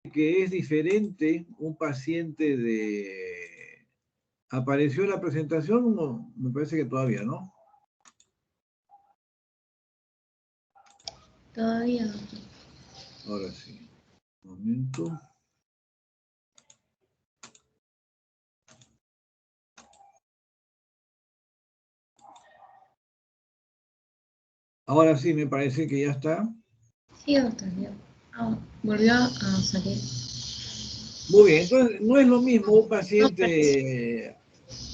que es diferente un paciente de... ¿Apareció la presentación? No, me parece que todavía, ¿no? Todavía, doctor. Ahora sí. Un momento. Ahora sí, me parece que ya está. Sí, doctor. Volvió a salir. Muy bien, entonces no es lo mismo un No aparece. paciente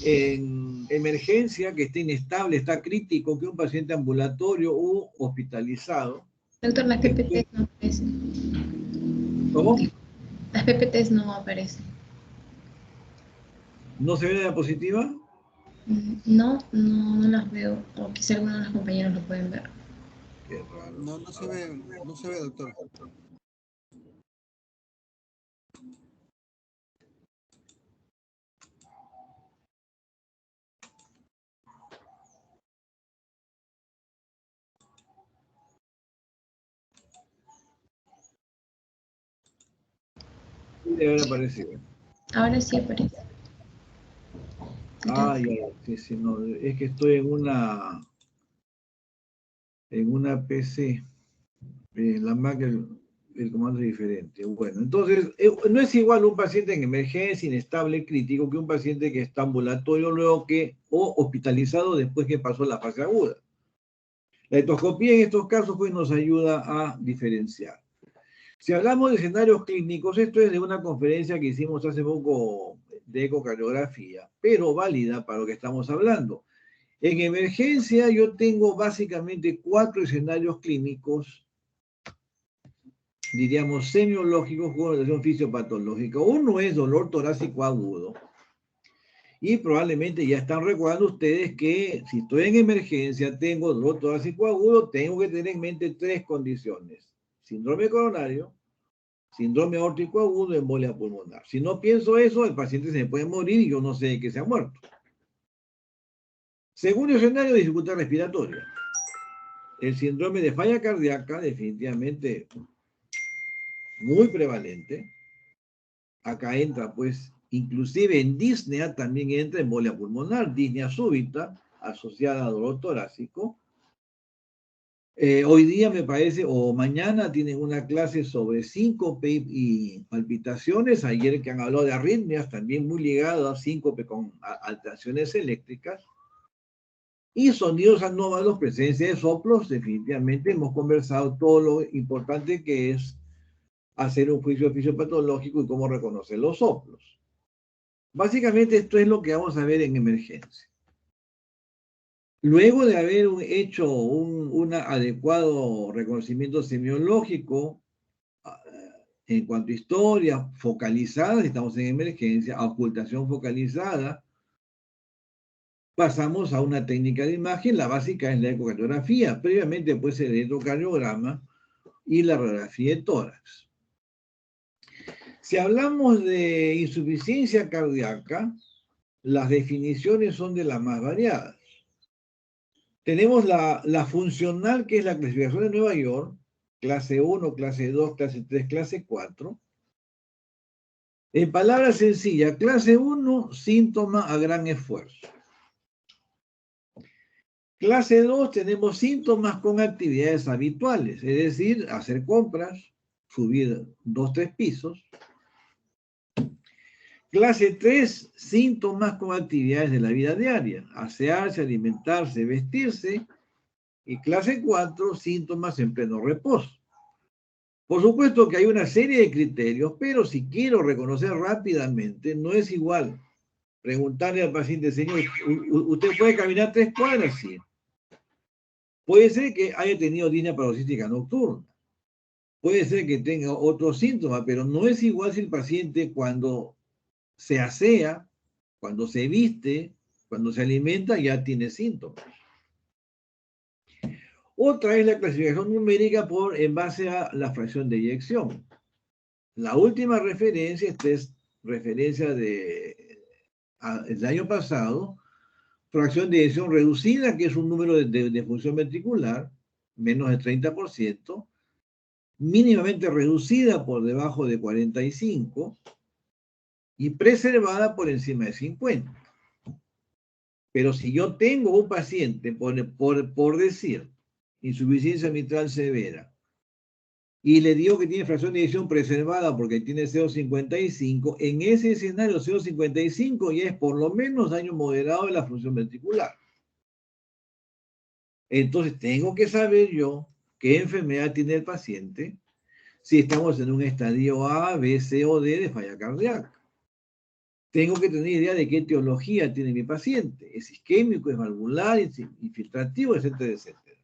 en emergencia que esté inestable, está crítico, que un paciente ambulatorio u hospitalizado. Doctor, las PPTs no aparecen. ¿Cómo? Las PPTs no aparecen. ¿No se ve la diapositiva? No las veo. O quizá algunos de los compañeros lo pueden ver. Qué raro. No, no se ve, doctor. Debe haber aparecido. Ahora sí aparece. Ah, ya, sí, sí, no, es que estoy en una PC. La Mac, el comando es diferente. Bueno, entonces, no es igual un paciente en emergencia, inestable, crítico, que un paciente que está ambulatorio luego o hospitalizado después que pasó la fase aguda. La endoscopía en estos casos pues nos ayuda a diferenciar. Si hablamos de escenarios clínicos, esto es de una conferencia que hicimos hace poco de ecocardiografía, pero válida para lo que estamos hablando. En emergencia yo tengo básicamente 4 escenarios clínicos, diríamos semiológicos con relación fisiopatológica. Uno es dolor torácico agudo. Y probablemente ya están recordando ustedes que si estoy en emergencia, tengo dolor torácico agudo, tengo que tener en mente 3 condiciones. Síndrome coronario, síndrome aórtico agudo, embolia pulmonar. Si no pienso eso, el paciente se me puede morir y yo no sé de qué se ha muerto. Segundo escenario, dificultad respiratoria. El síndrome de falla cardíaca, definitivamente muy prevalente. Acá entra, pues, inclusive en disnea también entra embolia pulmonar, disnea súbita, asociada a dolor torácico. Hoy día me parece, o mañana tienen una clase sobre síncope y palpitaciones. Ayer que han hablado de arritmias, también muy ligado a síncope con alteraciones eléctricas. Y sonidos anómalos, presencia de soplos, definitivamente hemos conversado todo lo importante que es hacer un juicio fisiopatológico y cómo reconocer los soplos. Básicamente esto es lo que vamos a ver en emergencia. Luego de haber hecho un adecuado reconocimiento semiológico en cuanto a historia focalizada, estamos en emergencia, ocultación focalizada, pasamos a una técnica de imagen, la básica es la ecocardiografía, previamente puede ser el electrocardiograma y la radiografía de tórax. Si hablamos de insuficiencia cardíaca, las definiciones son de las más variadas. Tenemos la funcional, que es la clasificación de Nueva York, clase 1, clase 2, clase 3, clase 4. En palabras sencillas, clase 1, síntoma a gran esfuerzo. Clase 2, tenemos síntomas con actividades habituales, es decir, hacer compras, subir 2, 3 pisos. Clase 3, síntomas con actividades de la vida diaria, asearse, alimentarse, vestirse. Y clase 4, síntomas en pleno reposo. Por supuesto que hay una serie de criterios, pero si quiero reconocer rápidamente, no es igual preguntarle al paciente, señor, ¿usted puede caminar 3 cuadras? Sí. Puede ser que haya tenido disnea paroxística nocturna. Puede ser que tenga otros síntomas, pero no es igual si el paciente cuando se asea, cuando se viste, cuando se alimenta, ya tiene síntomas. Otra es la clasificación numérica en base a la fracción de eyección. La última referencia, esta es referencia del año pasado, fracción de eyección reducida, que es un número de función ventricular, menos del 30%, mínimamente reducida por debajo de 45 y preservada por encima de 50. Pero si yo tengo un paciente, por decir, insuficiencia mitral severa, y le digo que tiene fracción de eyección preservada porque tiene 0,55, en ese escenario 0,55 ya es por lo menos daño moderado de la función ventricular. Entonces tengo que saber yo qué enfermedad tiene el paciente, si estamos en un estadio A, B, C o D de falla cardíaca. Tengo que tener idea de qué etiología tiene mi paciente. ¿Es isquémico, es valvular, es infiltrativo, etcétera, etcétera?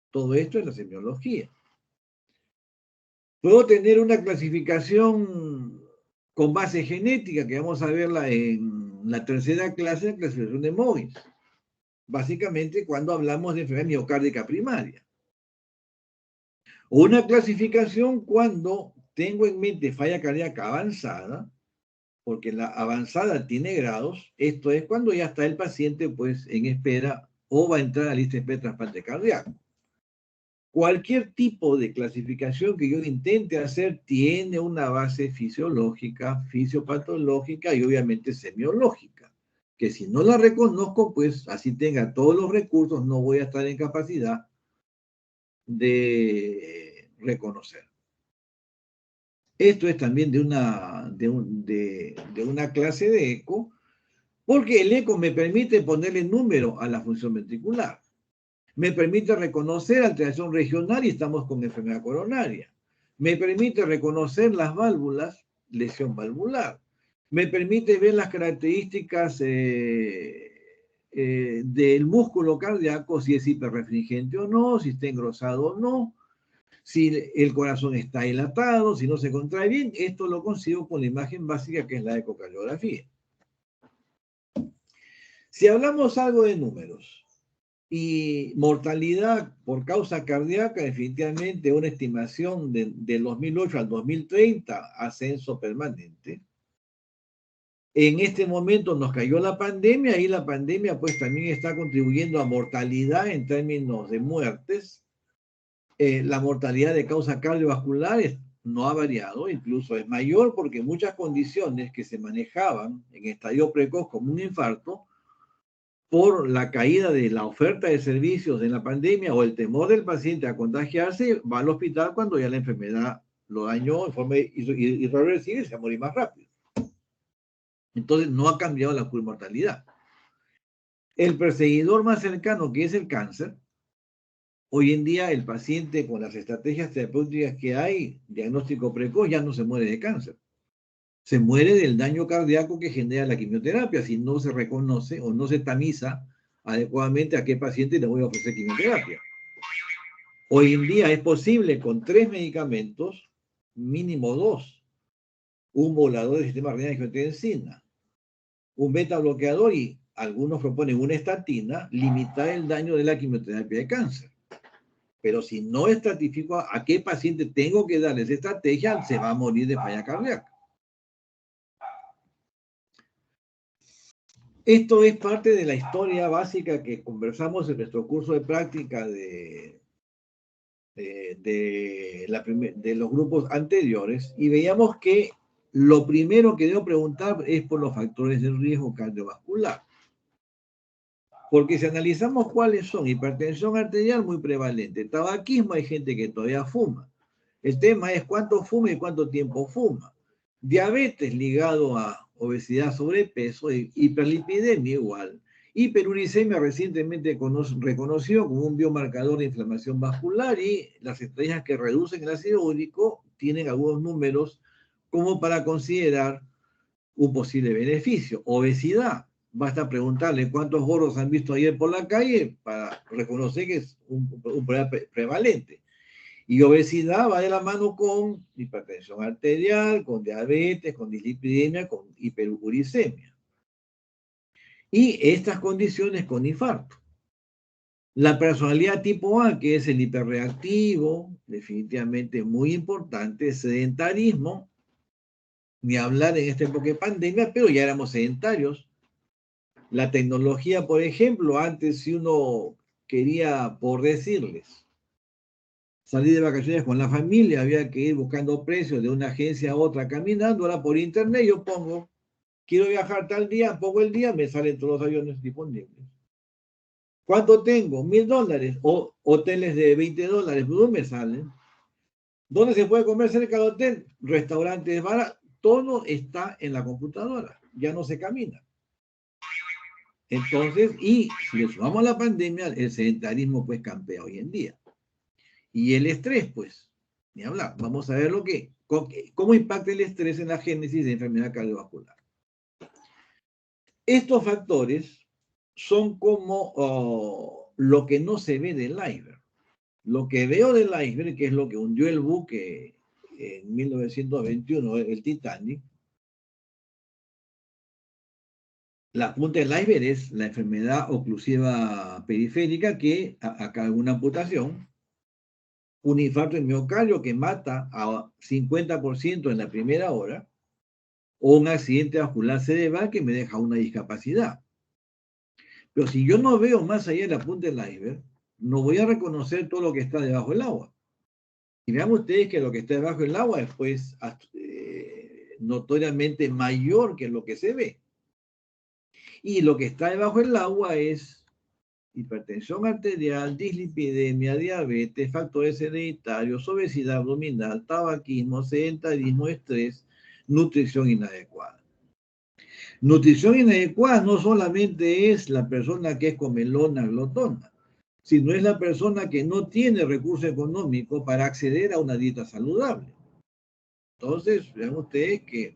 Todo esto es la semiología. Puedo tener una clasificación con base genética, que vamos a verla en la tercera clase de clasificación de Mogis. Básicamente cuando hablamos de enfermedad miocárdica primaria. Una clasificación cuando tengo en mente falla cardíaca avanzada, porque la avanzada tiene grados, esto es cuando ya está el paciente pues en espera o va a entrar a la lista de espera de trasplante cardíaco. Cualquier tipo de clasificación que yo intente hacer tiene una base fisiológica, fisiopatológica y obviamente semiológica, que si no la reconozco, pues así tenga todos los recursos, no voy a estar en capacidad de reconocer. Esto es también de una clase de eco, porque el eco me permite ponerle número a la función ventricular. Me permite reconocer alteración regional y estamos con enfermedad coronaria. Me permite reconocer las válvulas, lesión valvular. Me permite ver las características del músculo cardíaco, si es hiperrefringente o no, si está engrosado o no, si el corazón está dilatado, si no se contrae bien. Esto lo consigo con la imagen básica que es la ecocardiografía. Si hablamos algo de números, y mortalidad por causa cardíaca, definitivamente una estimación del 2008 al 2030, ascenso permanente. En este momento nos cayó la pandemia y la pandemia pues también está contribuyendo a mortalidad en términos de muertes. La mortalidad de causa cardiovascular no ha variado, incluso es mayor porque muchas condiciones que se manejaban en estadio precoz como un infarto, por la caída de la oferta de servicios en la pandemia o el temor del paciente a contagiarse, va al hospital cuando ya la enfermedad lo dañó en forma irreversible y se va a morir más rápido. Entonces no ha cambiado la curva de mortalidad. El perseguidor más cercano, que es el cáncer, hoy en día el paciente con las estrategias terapéuticas que hay, diagnóstico precoz, ya no se muere de cáncer. Se muere del daño cardíaco que genera la quimioterapia si no se reconoce o no se tamiza adecuadamente a qué paciente le voy a ofrecer quimioterapia. Hoy en día es posible con 3 medicamentos, mínimo 2, un modulador del sistema renal de angiotensina, un beta bloqueador y algunos proponen una estatina, limitar el daño de la quimioterapia de cáncer. Pero si no estratifico a qué paciente tengo que darle esa estrategia, se va a morir de falla cardíaca. Esto es parte de la historia básica que conversamos en nuestro curso de práctica de los grupos anteriores y veíamos que lo primero que debo preguntar es por los factores de riesgo cardiovascular. Porque si analizamos cuáles son, hipertensión arterial muy prevalente, tabaquismo, hay gente que todavía fuma. El tema es cuánto fuma y cuánto tiempo fuma. Diabetes ligado a obesidad, sobrepeso, hiperlipidemia igual. Hiperuricemia recientemente reconocido como un biomarcador de inflamación vascular y las estrategias que reducen el ácido úrico tienen algunos números como para considerar un posible beneficio. Obesidad. Basta preguntarle cuántos gordos han visto ayer por la calle para reconocer que es un problema prevalente. Y obesidad va de la mano con hipertensión arterial, con diabetes, con dislipidemia, con hiperuricemia. Y estas condiciones con infarto. La personalidad tipo A, que es el hiperreactivo, definitivamente muy importante, sedentarismo, ni hablar en esta época de pandemia, pero ya éramos sedentarios. La tecnología, por ejemplo, antes si uno quería, por decirles, Salí de vacaciones con la familia, había que ir buscando precios de una agencia a otra caminando. Ahora por internet yo pongo, quiero viajar tal día, pongo el día, me salen todos los aviones disponibles. ¿Cuánto tengo? $1000. O hoteles de $20, ¿no me salen? ¿Dónde se puede comer cerca del hotel? Restaurantes baratos. Todo está en la computadora. Ya no se camina. Entonces, y si le sumamos la pandemia, el sedentarismo pues campea hoy en día. Y el estrés, pues, ni hablar. Vamos a ver cómo impacta el estrés en la génesis de enfermedad cardiovascular. Estos factores son como lo que no se ve del iceberg. Lo que veo del iceberg, que es lo que hundió el buque en 1921, el Titanic, la punta del iceberg es la enfermedad oclusiva periférica que acaba una amputación, un infarto en miocardio que mata a 50% en la primera hora, o un accidente vascular cerebral que me deja una discapacidad. Pero si yo no veo más allá de la punta del iceberg, no voy a reconocer todo lo que está debajo del agua. Y vean ustedes que lo que está debajo del agua es pues notoriamente mayor que lo que se ve. Y lo que está debajo del agua es hipertensión arterial, dislipidemia, diabetes, factores hereditarios, obesidad abdominal, tabaquismo, sedentarismo, estrés, nutrición inadecuada. Nutrición inadecuada no solamente es la persona que es comelona, glotona, sino es la persona que no tiene recurso económico para acceder a una dieta saludable. Entonces, vean ustedes que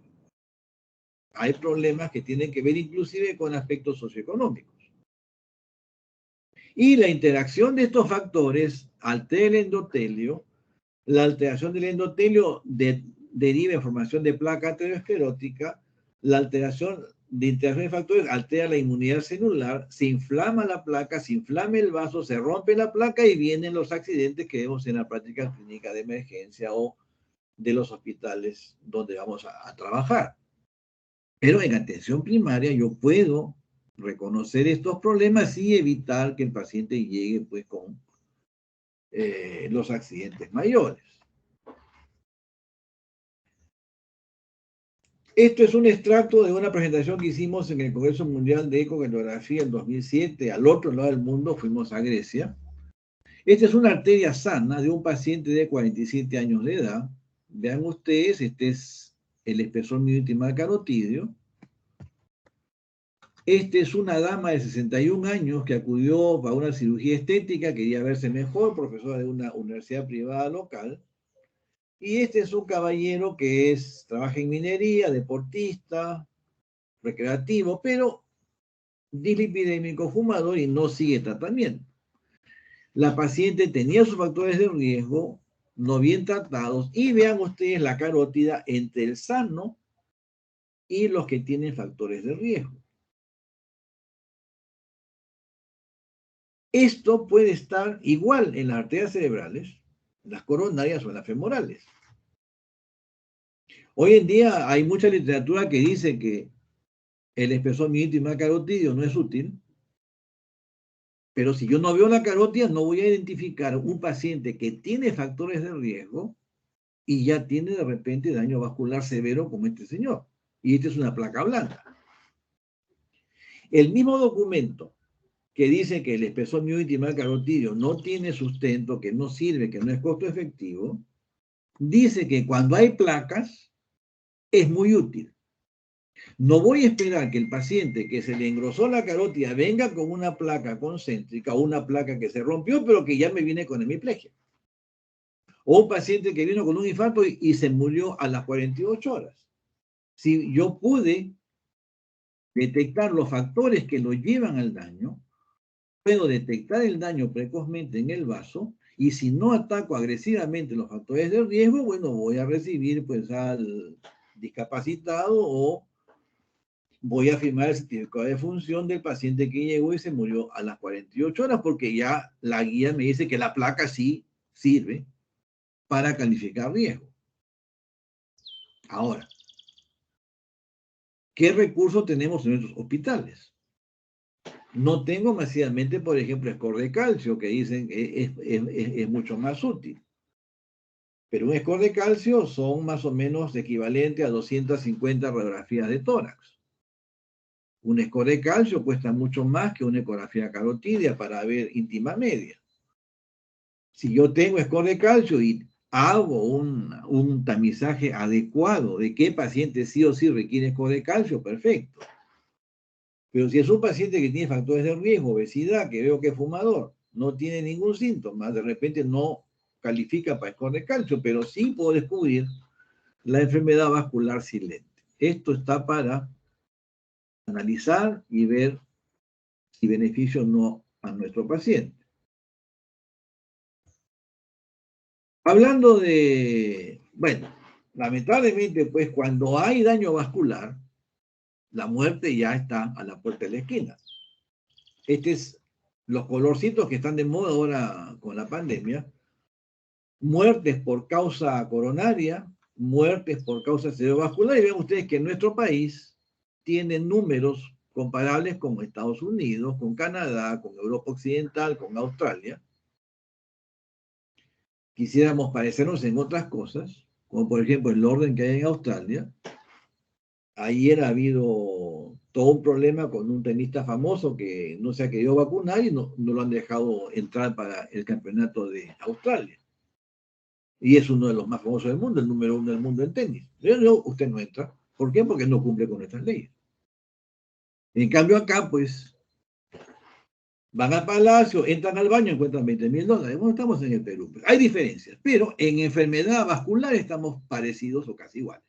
hay problemas que tienen que ver inclusive con aspectos socioeconómicos. Y la interacción de estos factores altera el endotelio. La alteración del endotelio deriva en formación de placa aterosclerótica. La alteración de interacción de factores altera la inmunidad celular, se inflama la placa, se inflama el vaso, se rompe la placa y vienen los accidentes que vemos en la práctica clínica de emergencia o de los hospitales donde vamos a trabajar. Pero en atención primaria yo puedo reconocer estos problemas y evitar que el paciente llegue pues con los accidentes mayores. Esto es un extracto de una presentación que hicimos en el Congreso Mundial de Ecocardiografía en 2007. Al otro lado del mundo fuimos a Grecia. Esta es una arteria sana de un paciente de 47 años de edad. Vean ustedes, este es el espesor medio intimal carotídeo. Esta es una dama de 61 años que acudió para una cirugía estética, quería verse mejor, profesora de una universidad privada local. Y este es un caballero que trabaja en minería, deportista, recreativo, pero dislipidémico, fumador y no sigue tratamiento. La paciente tenía sus factores de riesgo no bien tratados y vean ustedes la carótida entre el sano y los que tienen factores de riesgo. Esto puede estar igual en las arterias cerebrales, las coronarias o en las femorales. Hoy en día hay mucha literatura que dice que el espesor medio intimal carotídeo no es útil, pero si yo no veo la carótida, no voy a identificar un paciente que tiene factores de riesgo y ya tiene de repente daño vascular severo como este señor. Y esta es una placa blanca. El mismo documento que dice que el espesor medio intimal carotídeo no tiene sustento, que no sirve, que no es costo efectivo, dice que cuando hay placas es muy útil. No voy a esperar que el paciente que se le engrosó la carótida venga con una placa concéntrica o una placa que se rompió, pero que ya me viene con hemiplegia. O un paciente que vino con un infarto y se murió a las 48 horas. Si yo pude detectar los factores que lo llevan al daño, puedo detectar el daño precozmente en el vaso y si no ataco agresivamente los factores de riesgo, bueno, voy a recibir pues al discapacitado o voy a firmar el certificado de función del paciente que llegó y se murió a las 48 horas porque ya la guía me dice que la placa sí sirve para calificar riesgo. Ahora, ¿qué recursos tenemos en nuestros hospitales? No tengo masivamente, por ejemplo, score de calcio, que dicen que es mucho más útil. Pero un score de calcio son más o menos equivalente a 250 radiografías de tórax. Un score de calcio cuesta mucho más que una ecografía carotidia para ver íntima media. Si yo tengo score de calcio y hago un tamizaje adecuado de qué paciente sí o sí requiere score de calcio, perfecto. Pero si es un paciente que tiene factores de riesgo, obesidad, que veo que es fumador, no tiene ningún síntoma, de repente no califica para score de calcio, pero sí puedo descubrir la enfermedad vascular silente. Esto está para analizar y ver si beneficia o no a nuestro paciente. Hablando de, bueno, lamentablemente, pues cuando hay daño vascular, la muerte ya está a la puerta de la esquina. Es los colorcitos que están de moda ahora con la pandemia. Muertes por causa coronaria, muertes por causa cerebrovascular, y vean ustedes que en nuestro país tienen números comparables con Estados Unidos, con Canadá, con Europa Occidental, con Australia. Quisiéramos parecernos en otras cosas, como por ejemplo el orden que hay en Australia. Ayer ha habido todo un problema con un tenista famoso que no se ha querido vacunar y no lo han dejado entrar para el campeonato de Australia. Y es uno de los más famosos del mundo, el número 1 del mundo en tenis. Pero usted no entra. ¿Por qué? Porque no cumple con nuestras leyes. En cambio acá, pues, van al palacio, entran al baño, encuentran $20,000. Bueno, estamos en el Perú. Hay diferencias, pero en enfermedad vascular estamos parecidos o casi iguales.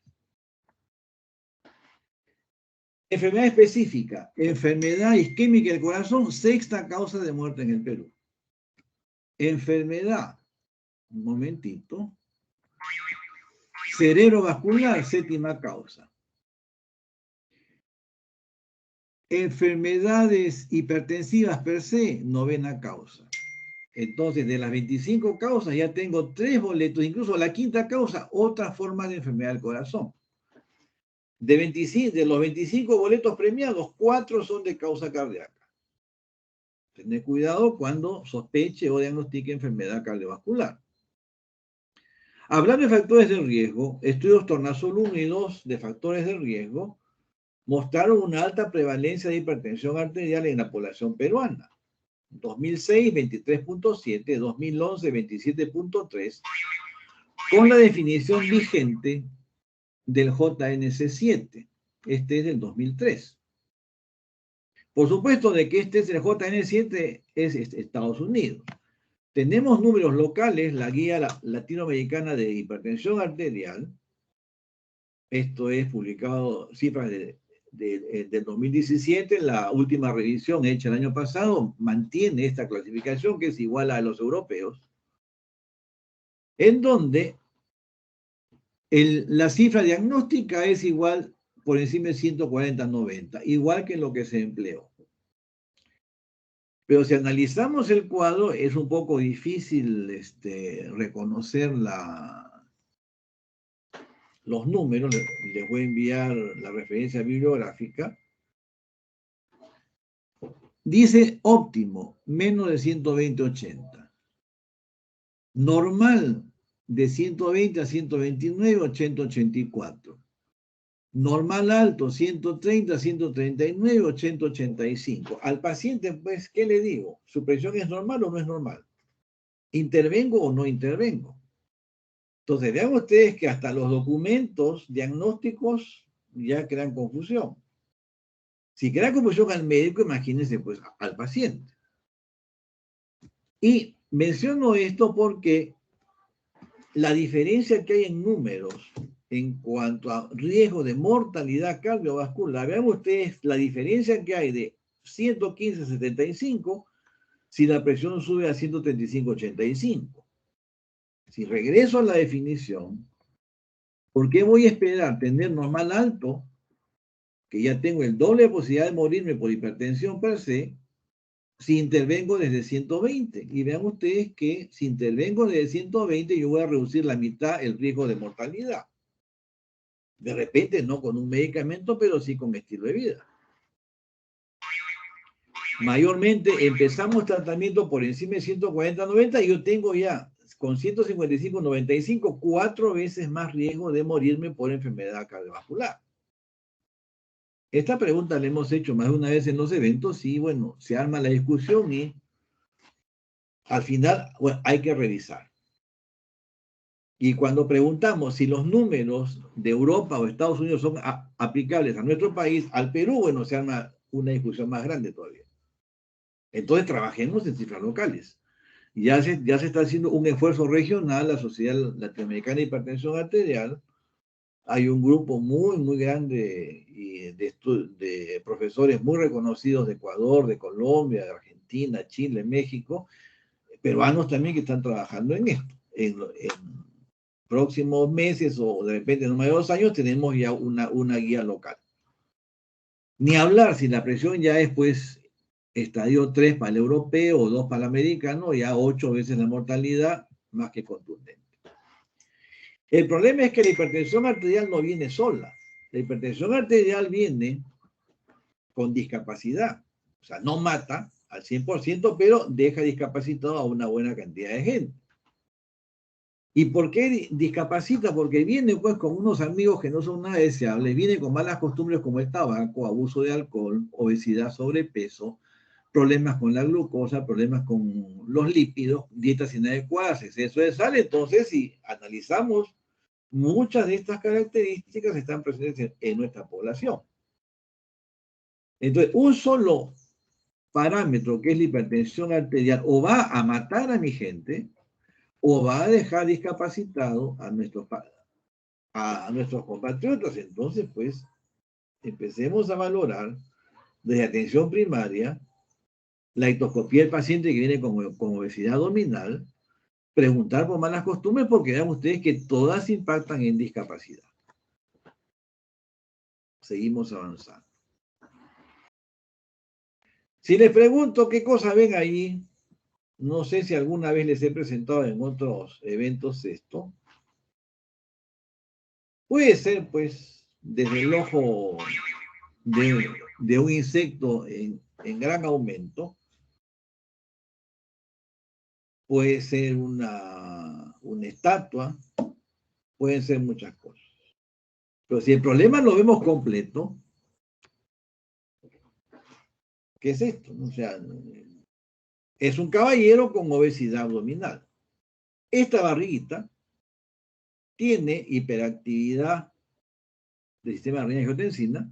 Enfermedad específica, enfermedad isquémica del corazón, sexta causa de muerte en el Perú. Enfermedad, un momentito, cerebrovascular, séptima causa. Enfermedades hipertensivas per se, novena causa. Entonces, de las 25 causas ya tengo 3 boletos, incluso la quinta causa, otra forma de enfermedad del corazón. De los 25 boletos premiados, 4 son de causa cardíaca. Tener cuidado cuando sospeche o diagnostique enfermedad cardiovascular. Hablando de factores de riesgo, estudios Tornasol 1 y 2 de factores de riesgo mostraron una alta prevalencia de hipertensión arterial en la población peruana. 2006, 23.7, 2011, 27.3, con la definición vigente del JNC7. Este es del 2003. Por supuesto de que este es el JN7, es Estados Unidos. Tenemos números locales, la guía latinoamericana de hipertensión arterial. Esto es publicado, cifras del 2017, la última revisión hecha el año pasado mantiene esta clasificación que es igual a los europeos, en donde la cifra diagnóstica es igual por encima de 140-90, igual que lo que se empleó. Pero si analizamos el cuadro, es un poco difícil reconocer los números. Les voy a enviar la referencia bibliográfica. Dice óptimo, menos de 120-80. Normal, de 120 a 129, 80-84. Normal alto, 130, 139, 80, 85. Al paciente, pues, ¿qué le digo? ¿Su presión es normal o no es normal? ¿Intervengo o no intervengo? Entonces, vean ustedes que hasta los documentos diagnósticos ya crean confusión. Si crea confusión al médico, imagínense, pues, al paciente. Y menciono esto porque la diferencia que hay en números en cuanto a riesgo de mortalidad cardiovascular, vean ustedes la diferencia que hay de 115 a 75 si la presión sube a 135-85. Si regreso a la definición, ¿por qué voy a esperar tener normal alto, que ya tengo el doble de posibilidad de morirme por hipertensión per se, si intervengo desde 120? Y vean ustedes que si intervengo desde 120, yo voy a reducir la mitad el riesgo de mortalidad. De repente no con un medicamento, pero sí con estilo de vida. Mayormente empezamos tratamiento por encima de 140-90 y yo tengo ya con 155-95, 4 veces más riesgo de morirme por enfermedad cardiovascular. Esta pregunta la hemos hecho más de una vez en los eventos y, bueno, se arma la discusión y al final, bueno, hay que revisar. Y cuando preguntamos si los números de Europa o Estados Unidos son aplicables a nuestro país, al Perú, bueno, se arma una discusión más grande todavía. Entonces, trabajemos en cifras locales. Ya se está haciendo un esfuerzo regional, la Sociedad Latinoamericana de Hipertensión Arterial. Hay un grupo muy grande de profesores muy reconocidos de Ecuador, de Colombia, de Argentina, Chile, México, peruanos también que están trabajando en esto. En próximos meses o de repente en más de 2 años tenemos ya una guía local. Ni hablar si la presión ya es pues estadio 3 para el europeo o 2 para el americano, ya 8 veces la mortalidad, más que contundente. El problema es que la hipertensión arterial no viene sola. La hipertensión arterial viene con discapacidad. O sea, no mata al 100%, pero deja discapacitado a una buena cantidad de gente. ¿Y por qué discapacita? Porque viene pues con unos amigos que no son nada deseables, viene con malas costumbres como el tabaco, abuso de alcohol, obesidad, sobrepeso, problemas con la glucosa, problemas con los lípidos, dietas inadecuadas, exceso de sal. Entonces, si analizamos, muchas de estas características están presentes en nuestra población. Entonces, un solo parámetro que es la hipertensión arterial o va a matar a mi gente o va a dejar discapacitado a nuestros compatriotas. Entonces, pues, empecemos a valorar desde atención primaria la ictoscopía del paciente que viene con obesidad abdominal, preguntar por malas costumbres, porque vean ustedes que todas impactan en discapacidad. Seguimos avanzando. Si les pregunto qué cosa ven ahí, no sé si alguna vez les he presentado en otros eventos esto. Puede ser, pues, desde el ojo de un insecto en gran aumento. Puede ser una estatua. Pueden ser muchas cosas. Pero si el problema lo vemos completo, ¿qué es esto? O sea, es un caballero con obesidad abdominal. Esta barriguita tiene hiperactividad del sistema de renina-angiotensina,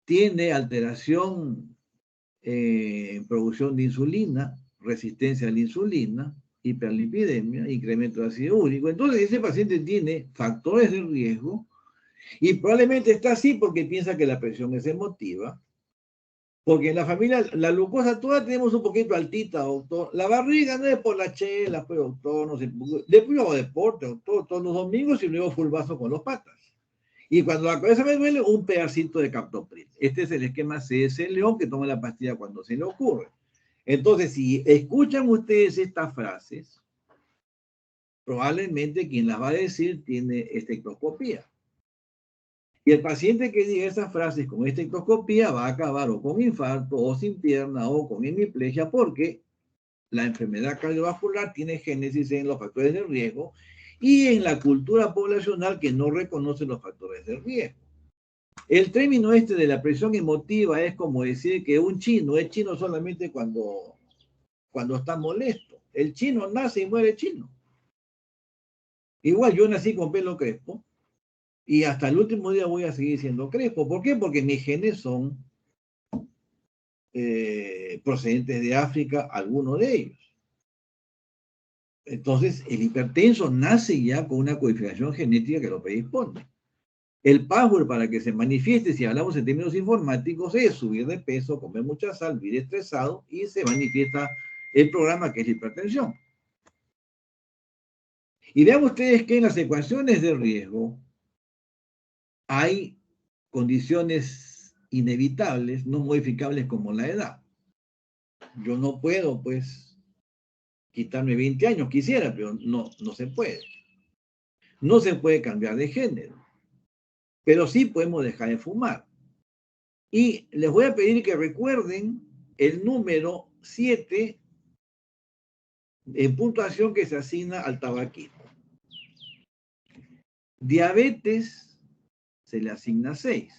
tiene alteración en producción de insulina, resistencia a la insulina, hiperlipidemia, incremento de ácido úrico. Entonces ese paciente tiene factores de riesgo y probablemente está así porque piensa que la presión es emotiva, porque en la familia la glucosa toda tenemos un poquito altita, doctor. La barriga no es por la chela, pues, doctor, no sé. Después hago deporte, doctor, todos los domingos y luego full vaso con los patas. Y cuando la cabeza me duele, un pedacito de captopril. Este es el esquema CS León que toma la pastilla cuando se le ocurre. Entonces, si escuchan ustedes estas frases, probablemente quien las va a decir tiene esteatoscopía. Y el paciente que diga esas frases con esteatoscopía va a acabar o con infarto, o sin pierna, o con hemiplegia, porque la enfermedad cardiovascular tiene génesis en los factores de riesgo y en la cultura poblacional que no reconoce los factores de riesgo. El término este de la presión emotiva es como decir que un chino es chino solamente cuando está molesto. El chino nace y muere chino. Igual yo nací con pelo crespo y hasta el último día voy a seguir siendo crespo. ¿Por qué? Porque mis genes son procedentes de África, algunos de ellos. Entonces, el hipertenso nace ya con una codificación genética que lo predispone. El password para que se manifieste, si hablamos en términos informáticos, es subir de peso, comer mucha sal, vivir estresado, y se manifiesta el programa que es la hipertensión. Y vean ustedes que en las ecuaciones de riesgo hay condiciones inevitables, no modificables como la edad. Yo no puedo, pues, quitarme 20 años, quisiera, pero no se puede. No se puede cambiar de género, pero sí podemos dejar de fumar. Y les voy a pedir que recuerden el número 7 en puntuación que se asigna al tabaquismo. Diabetes se le asigna 6.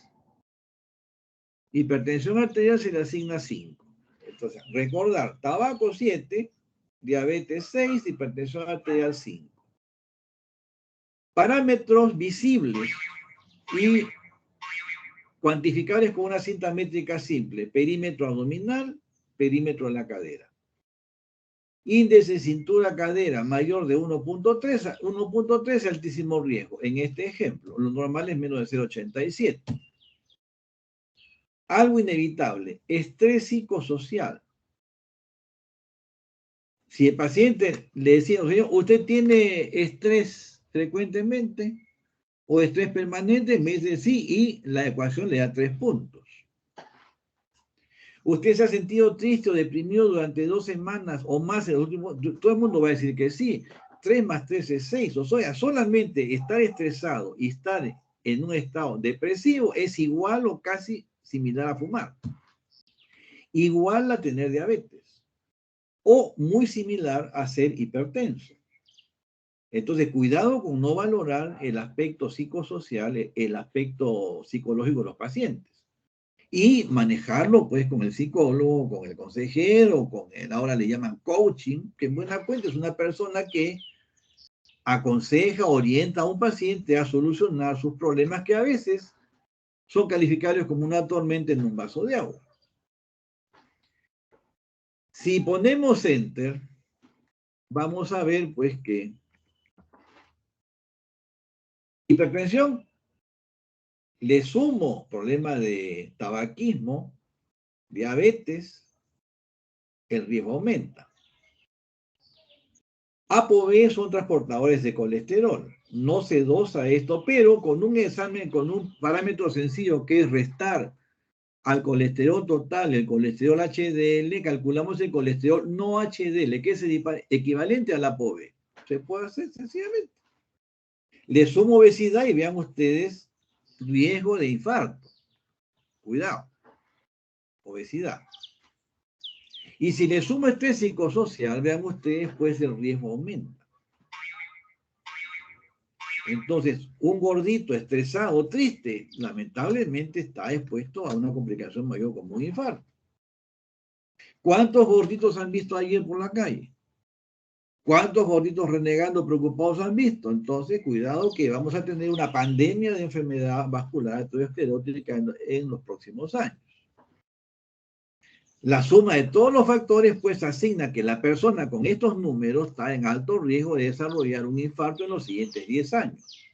Hipertensión arterial se le asigna 5. Entonces, recordar, tabaco 7, diabetes 6, hipertensión arterial 5. Parámetros visibles y cuantificables con una cinta métrica simple: perímetro abdominal, perímetro de la cadera. Índice cintura-cadera mayor de 1.3, altísimo riesgo. En este ejemplo, lo normal es menos de 0.87. Algo inevitable, estrés psicosocial. Si el paciente le decía, señor, ¿usted tiene estrés frecuentemente o estrés permanente? Me dice sí, y la ecuación le da 3 puntos. ¿Usted se ha sentido triste o deprimido durante 2 semanas o más en los últimos? Todo el mundo va a decir que sí. 3 más 3 es 6. O sea, solamente estar estresado y estar en un estado depresivo es igual o casi similar a fumar. Igual a tener diabetes. O muy similar a ser hipertenso. Entonces, cuidado con no valorar el aspecto psicosocial, el aspecto psicológico de los pacientes. Y manejarlo pues con el psicólogo, con el consejero, con el, ahora le llaman coaching, que en buena cuenta es una persona que aconseja, orienta a un paciente a solucionar sus problemas que a veces son calificables como una tormenta en un vaso de agua. Si ponemos enter, vamos a ver pues que hipertensión, le sumo problema de tabaquismo, diabetes, el riesgo aumenta. ApoB son transportadores de colesterol. No se dosa esto, pero con un examen, con un parámetro sencillo que es restar al colesterol total, el colesterol HDL, calculamos el colesterol no HDL, que es el equivalente al ApoB. Se puede hacer sencillamente. Le sumo obesidad y vean ustedes riesgo de infarto. Cuidado. Obesidad. Y si le sumo estrés psicosocial, vean ustedes, pues el riesgo aumenta. Entonces, un gordito estresado, triste, lamentablemente está expuesto a una complicación mayor como un infarto. ¿Cuántos gorditos han visto ayer por la calle? ¿Cuántos gorditos renegando, preocupados han visto? Entonces, cuidado que vamos a tener una pandemia de enfermedad vascular aterosclerótica en los próximos años. La suma de todos los factores pues asigna que la persona con estos números está en alto riesgo de desarrollar un infarto en los siguientes 10 años,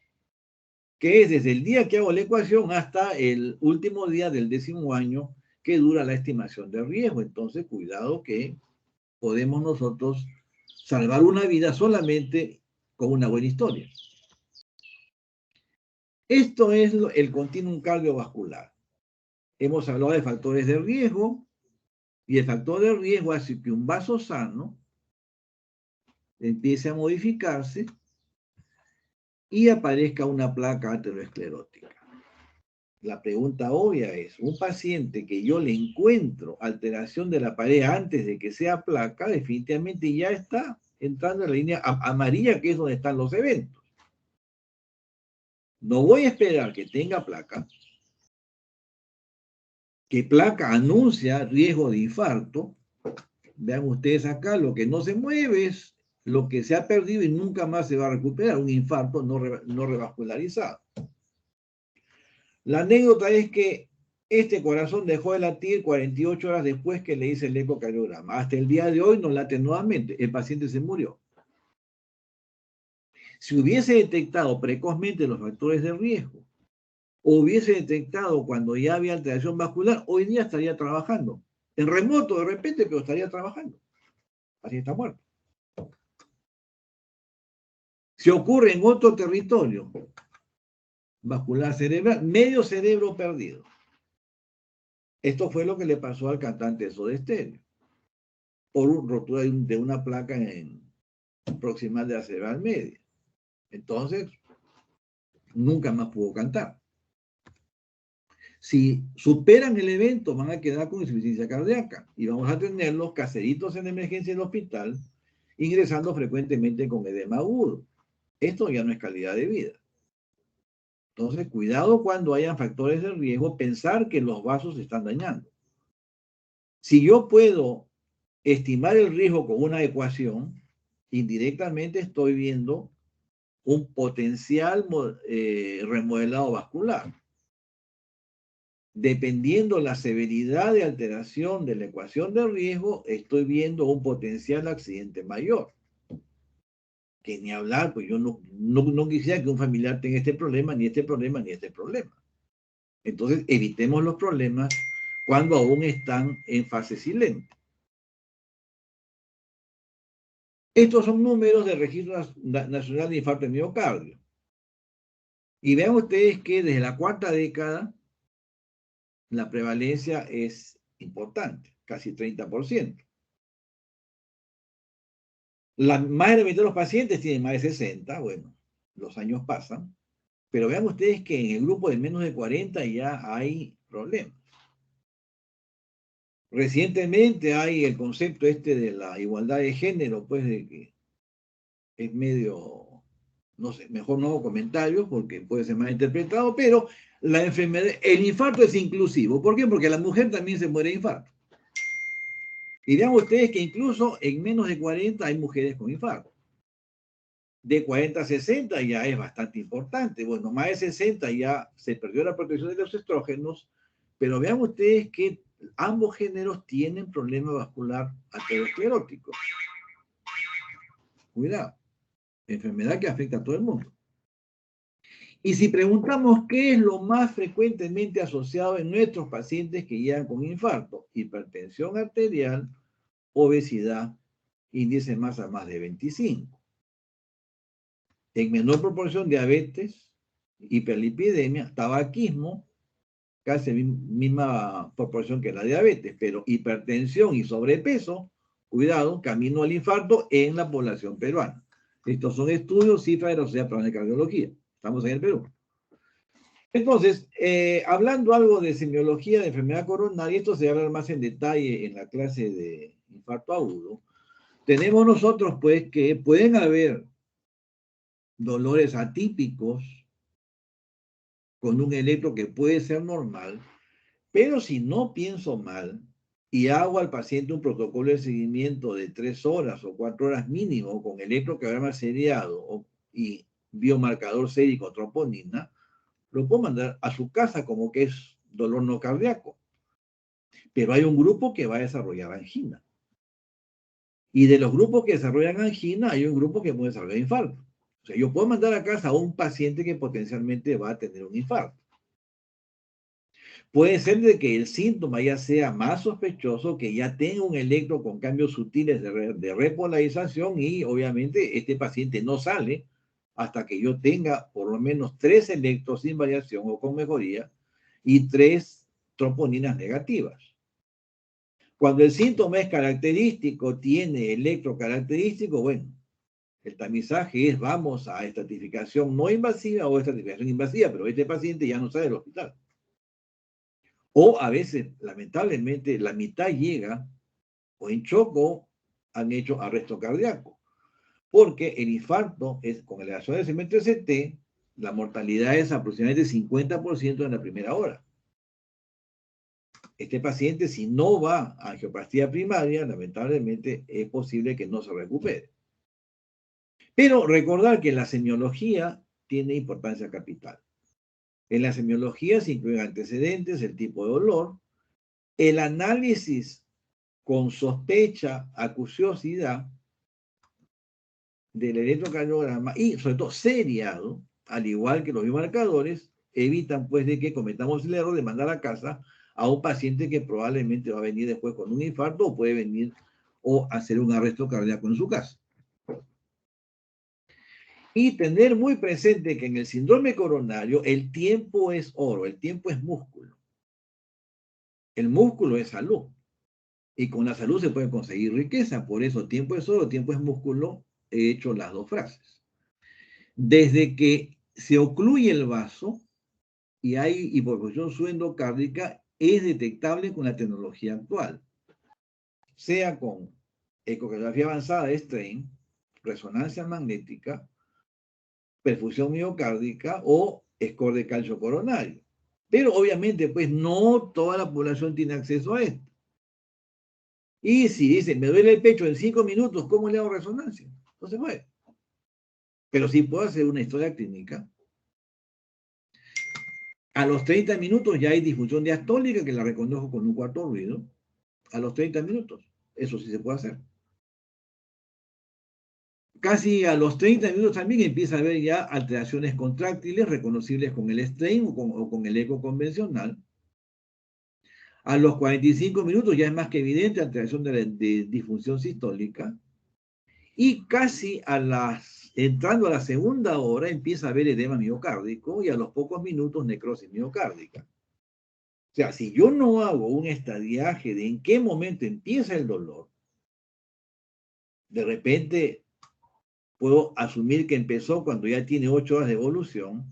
que es desde el día que hago la ecuación hasta el último día del 10º año que dura la estimación de riesgo. Entonces, cuidado que podemos nosotros salvar una vida solamente con una buena historia. Esto es el continuum cardiovascular. Hemos hablado de factores de riesgo. Y el factor de riesgo hace que un vaso sano empiece a modificarse y aparezca una placa aterosclerótica. La pregunta obvia es, un paciente que yo le encuentro alteración de la pared antes de que sea placa, definitivamente ya está entrando en la línea amarilla, que es donde están los eventos. No voy a esperar que tenga placa, que placa anuncia riesgo de infarto. Vean ustedes acá, lo que no se mueve es lo que se ha perdido y nunca más se va a recuperar, un infarto no revascularizado. La anécdota es que este corazón dejó de latir 48 horas después que le hice el ecocardiograma. Hasta el día de hoy no late nuevamente, el paciente se murió. Si hubiese detectado precozmente los factores de riesgo, o hubiese detectado cuando ya había alteración vascular, hoy día estaría trabajando. En remoto de repente, pero estaría trabajando. Así está muerto. Si ocurre en otro territorio vascular cerebral, medio cerebro perdido. Esto fue lo que le pasó al cantante Soda Stereo, por una rotura de una placa proximal de la cerebral media. Entonces, nunca más pudo cantar. Si superan el evento, van a quedar con insuficiencia cardíaca y vamos a tener los caseritos en emergencia del hospital ingresando frecuentemente con edema agudo. Esto ya no es calidad de vida. Entonces, cuidado cuando hayan factores de riesgo, pensar que los vasos se están dañando. Si yo puedo estimar el riesgo con una ecuación, indirectamente estoy viendo un potencial remodelado vascular. Dependiendo la severidad de alteración de la ecuación de riesgo, estoy viendo un potencial accidente mayor. Que ni hablar, pues yo no quisiera que un familiar tenga este problema, ni este problema, ni este problema. Entonces, evitemos los problemas cuando aún están en fase silente. Estos son números del Registro Nacional de Infarto de Miocardio. Y vean ustedes que desde la cuarta década la prevalencia es importante, casi 30%. Más de la mitad de los pacientes tienen más de 60, bueno, los años pasan, pero vean ustedes que en el grupo de menos de 40 ya hay problemas. Recientemente hay el concepto de la igualdad de género, pues de que es medio, no sé, mejor no hago comentarios porque puede ser mal interpretado, pero la enfermedad, el infarto es inclusivo. ¿Por qué? Porque la mujer también se muere de infarto. Y vean ustedes que incluso en menos de 40 hay mujeres con infarto. De 40 a 60 ya es bastante importante. Bueno, más de 60 ya se perdió la protección de los estrógenos, pero vean ustedes que ambos géneros tienen problema vascular aterosclerótico. Cuidado, enfermedad que afecta a todo el mundo. Y si preguntamos qué es lo más frecuentemente asociado en nuestros pacientes que llegan con infarto, hipertensión arterial, obesidad, índice de masa más de 25. En menor proporción diabetes, hiperlipidemia, tabaquismo, casi misma proporción que la diabetes, pero hipertensión y sobrepeso, cuidado, camino al infarto en la población peruana. Estos son estudios, cifras de la Sociedad Peruana de Cardiología. Estamos en el Perú. Entonces, hablando algo de semiología de enfermedad coronaria, esto se va a hablar más en detalle en la clase de infarto agudo. Tenemos nosotros, pues, que pueden haber dolores atípicos con un electro que puede ser normal, pero si no pienso mal y hago al paciente un protocolo de seguimiento de 3 horas o 4 horas mínimo con electrocardiograma seriado y biomarcador sérico troponina, lo puedo mandar a su casa como que es dolor no cardíaco. Pero hay un grupo que va a desarrollar angina. Y de los grupos que desarrollan angina, hay un grupo que puede desarrollar infarto. O sea, yo puedo mandar a casa a un paciente que potencialmente va a tener un infarto. Puede ser de que el síntoma ya sea más sospechoso, que ya tenga un electro con cambios sutiles de repolarización y obviamente este paciente no sale hasta que yo tenga por lo menos 3 electros sin variación o con mejoría y 3 troponinas negativas. Cuando el síntoma es característico, tiene electro característico, bueno, el tamizaje es vamos a estratificación no invasiva o estratificación invasiva, pero este paciente ya no sale del hospital. O a veces, lamentablemente, la mitad llega o en choco han hecho arresto cardíaco. Porque el infarto es con elevación de segmento ST, la mortalidad es aproximadamente 50% en la primera hora. Este paciente, si no va a angioplastia primaria, lamentablemente es posible que no se recupere. Pero recordar que la semiología tiene importancia capital. En la semiología se incluyen antecedentes, el tipo de dolor, el análisis con sospecha, acuciosidad del electrocardiograma y sobre todo seriado, al igual que los biomarcadores, evitan pues de que cometamos el error de mandar a casa a un paciente que probablemente va a venir después con un infarto o puede venir o hacer un arresto cardíaco en su casa. Y tener muy presente que en el síndrome coronario el tiempo es oro, el tiempo es músculo. El músculo es salud. Y con la salud se puede conseguir riqueza. Por eso tiempo es oro, tiempo es músculo. He hecho las dos frases. Desde que se ocluye el vaso y hay hipoperfusión subendocárdica, es detectable con la tecnología actual. Sea con ecocardiografía avanzada de strain, resonancia magnética, perfusión miocárdica o score de calcio coronario. Pero obviamente, pues no toda la población tiene acceso a esto. Y si dice, me duele el pecho en 5 minutos, ¿cómo le hago resonancia? No se puede. Pero sí puedo hacer una historia clínica. A los 30 minutos ya hay disfunción diastólica que la reconozco con un cuarto ruido. A los 30 minutos. Eso sí se puede hacer. Casi a los 30 minutos también empieza a haber ya alteraciones contráctiles reconocibles con el strain o con el eco convencional. A los 45 minutos ya es más que evidente alteración de disfunción sistólica. Y casi entrando a la segunda hora empieza a haber edema miocárdico y a los pocos minutos necrosis miocárdica. O sea, si yo no hago un estadiaje de en qué momento empieza el dolor, de repente puedo asumir que empezó cuando ya tiene 8 horas de evolución,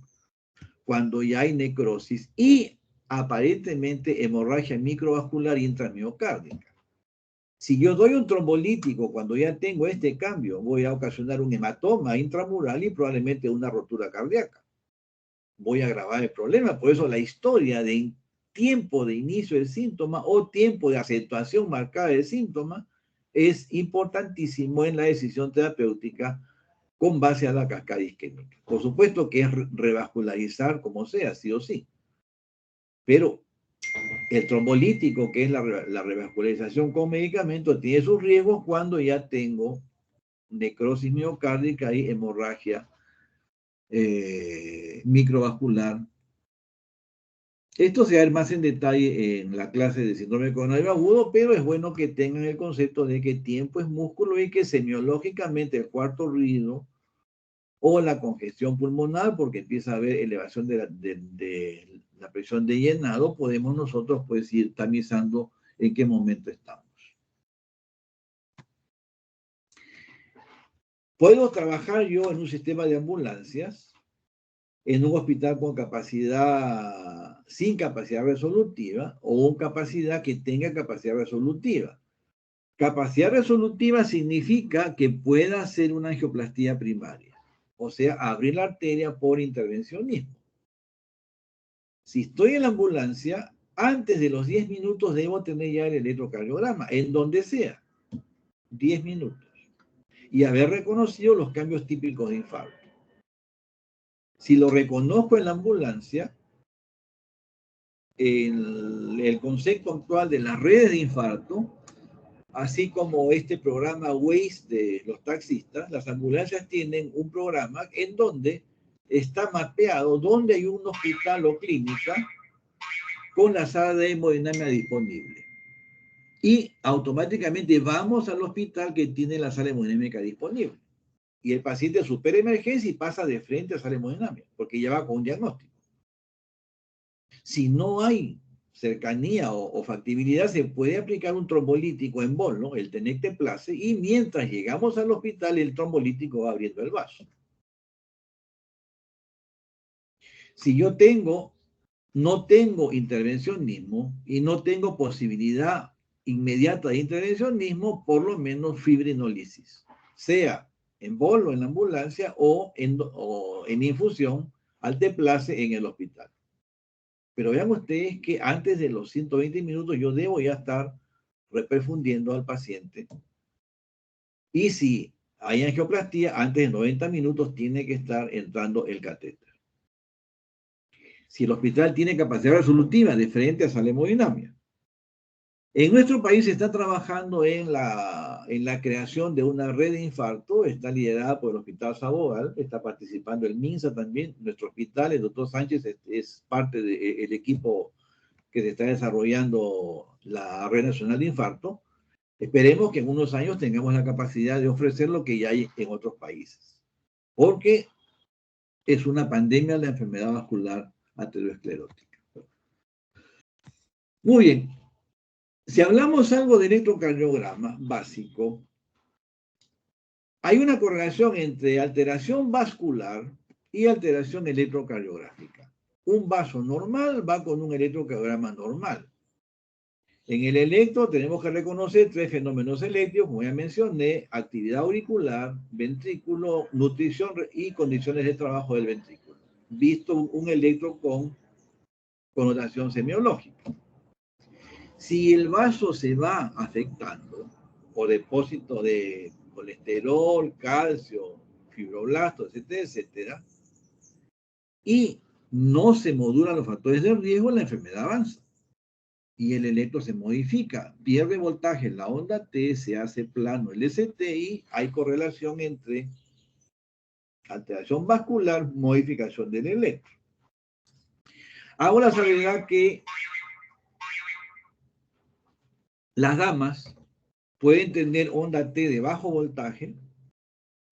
cuando ya hay necrosis y aparentemente hemorragia microvascular intramiocárdica. Si yo doy un trombolítico cuando ya tengo este cambio, voy a ocasionar un hematoma intramural y probablemente una rotura cardíaca. Voy a agravar el problema. Por eso la historia de tiempo de inicio del síntoma o tiempo de acentuación marcada del síntoma es importantísimo en la decisión terapéutica con base a la cascada isquémica. Por supuesto que es revascularizar como sea, sí o sí. Pero el trombolítico, que es la revascularización con medicamento, tiene sus riesgos cuando ya tengo necrosis miocárdica y hemorragia microvascular. Esto se va a ver más en detalle en la clase de síndrome coronario agudo, pero es bueno que tengan el concepto de que tiempo es músculo y que semiológicamente el cuarto ruido o la congestión pulmonar, porque empieza a haber elevación de la presión de llenado, podemos nosotros pues ir tamizando en qué momento estamos. Puedo trabajar yo en un sistema de ambulancias, en un hospital con capacidad, sin capacidad resolutiva, o una capacidad que tenga capacidad resolutiva. Capacidad resolutiva significa que pueda hacer una angioplastía primaria, o sea, abrir la arteria por intervencionismo. Si estoy en la ambulancia, antes de los 10 minutos debo tener ya el electrocardiograma, en donde sea, 10 minutos, y haber reconocido los cambios típicos de infarto. Si lo reconozco en la ambulancia, el concepto actual de las redes de infarto, así como este programa Waze de los taxistas, las ambulancias tienen un programa en donde está mapeado dónde hay un hospital o clínica con la sala de hemodinamia disponible. Y automáticamente vamos al hospital que tiene la sala hemodinámica disponible. Y el paciente supera emergencia y pasa de frente a sala hemodinámica, porque ya va con un diagnóstico. Si no hay cercanía o factibilidad, se puede aplicar un trombolítico en bol, ¿no? El tenecteplase, y mientras llegamos al hospital, el trombolítico va abriendo el vaso. Si yo no tengo intervencionismo y no tengo posibilidad inmediata de intervencionismo, por lo menos fibrinolisis, sea en bol o en la ambulancia o en infusión, alteplase en el hospital. Pero vean ustedes que antes de los 120 minutos yo debo ya estar reperfundiendo al paciente. Y si hay angioplastía, antes de 90 minutos tiene que estar entrando el catéter. Si el hospital tiene capacidad resolutiva de frente a sala hemodinamia. En nuestro país se está trabajando en la creación de una red de infarto, está liderada por el Hospital Sabogal, está participando el MINSA también, nuestro hospital, el doctor Sánchez es parte del equipo que se está desarrollando la Red Nacional de Infarto. Esperemos que en unos años tengamos la capacidad de ofrecer lo que ya hay en otros países, porque es una pandemia la enfermedad vascular aterosclerótica. Muy bien. Si hablamos algo de electrocardiograma básico, hay una correlación entre alteración vascular y alteración electrocardiográfica. Un vaso normal va con un electrocardiograma normal. En el electro tenemos que reconocer 3 fenómenos eléctricos, como ya mencioné: actividad auricular, ventrículo, nutrición y condiciones de trabajo del ventrículo, visto un electro con connotación semiológica. Si el vaso se va afectando por depósito de colesterol, calcio, fibroblastos, etcétera, etcétera, y no se modulan los factores de riesgo, la enfermedad avanza y el electro se modifica, pierde voltaje en la onda T, se hace plano el ST y hay correlación entre alteración vascular, modificación del electro. Hago la salvedad que las damas pueden tener onda T de bajo voltaje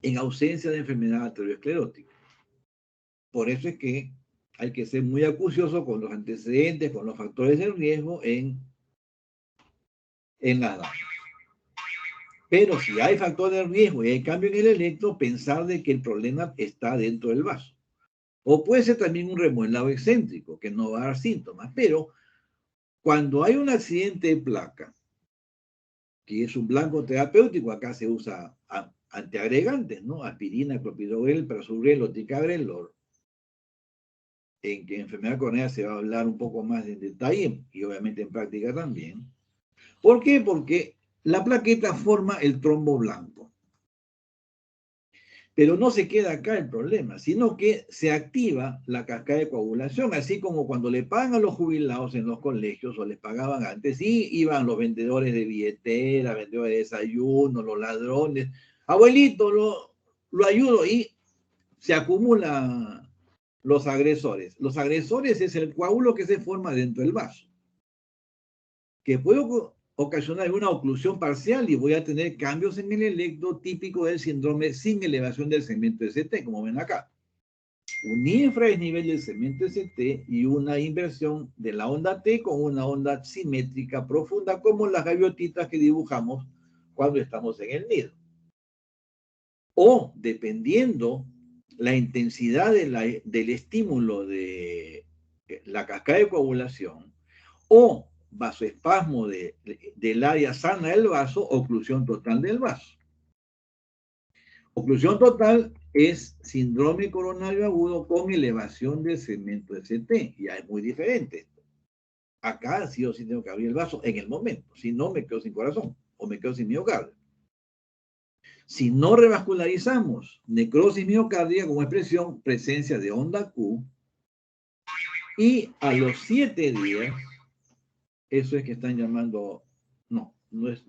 en ausencia de enfermedad arteriosclerótica. Por eso es que hay que ser muy acucioso con los antecedentes, con los factores de riesgo en las damas. Pero si hay factor de riesgo y hay cambio en el electro, pensar de que el problema está dentro del vaso. O puede ser también un remodelado excéntrico, que no va a dar síntomas. Pero cuando hay un accidente de placa, que es un blanco terapéutico, acá se usa antiagregantes, ¿no? Aspirina, clopidogrel, prasugrel o ticagrel. En que enfermedad coronaria se va a hablar un poco más en detalle y obviamente en práctica también. ¿Por qué? Porque la plaqueta forma el trombo blanco. Pero no se queda acá el problema, sino que se activa la cascada de coagulación, así como cuando le pagan a los jubilados en los colegios, o les pagaban antes, y iban los vendedores de billetera, vendedores de desayuno, los ladrones. Abuelito, lo ayudo, y se acumulan los agresores. Los agresores es el coágulo que se forma dentro del vaso, que puede ocasionar una oclusión parcial y voy a tener cambios en el electro típico del síndrome sin elevación del segmento ST, como ven acá. Un infradesnivel del segmento ST y una inversión de la onda T con una onda simétrica profunda, como las gaviotitas que dibujamos cuando estamos en el nido. O, dependiendo la intensidad del estímulo de la cascada de coagulación, o vasoespasmo del área sana del vaso, oclusión total del vaso. Oclusión total es síndrome coronario agudo con elevación del segmento ST. Ya es muy diferente. Acá sí o sí tengo que abrir el vaso en el momento. Si no, me quedo sin corazón o me quedo sin miocardio. Si no revascularizamos necrosis miocárdica como expresión, presencia de onda Q, y a los 7 días, eso es que están llamando, no es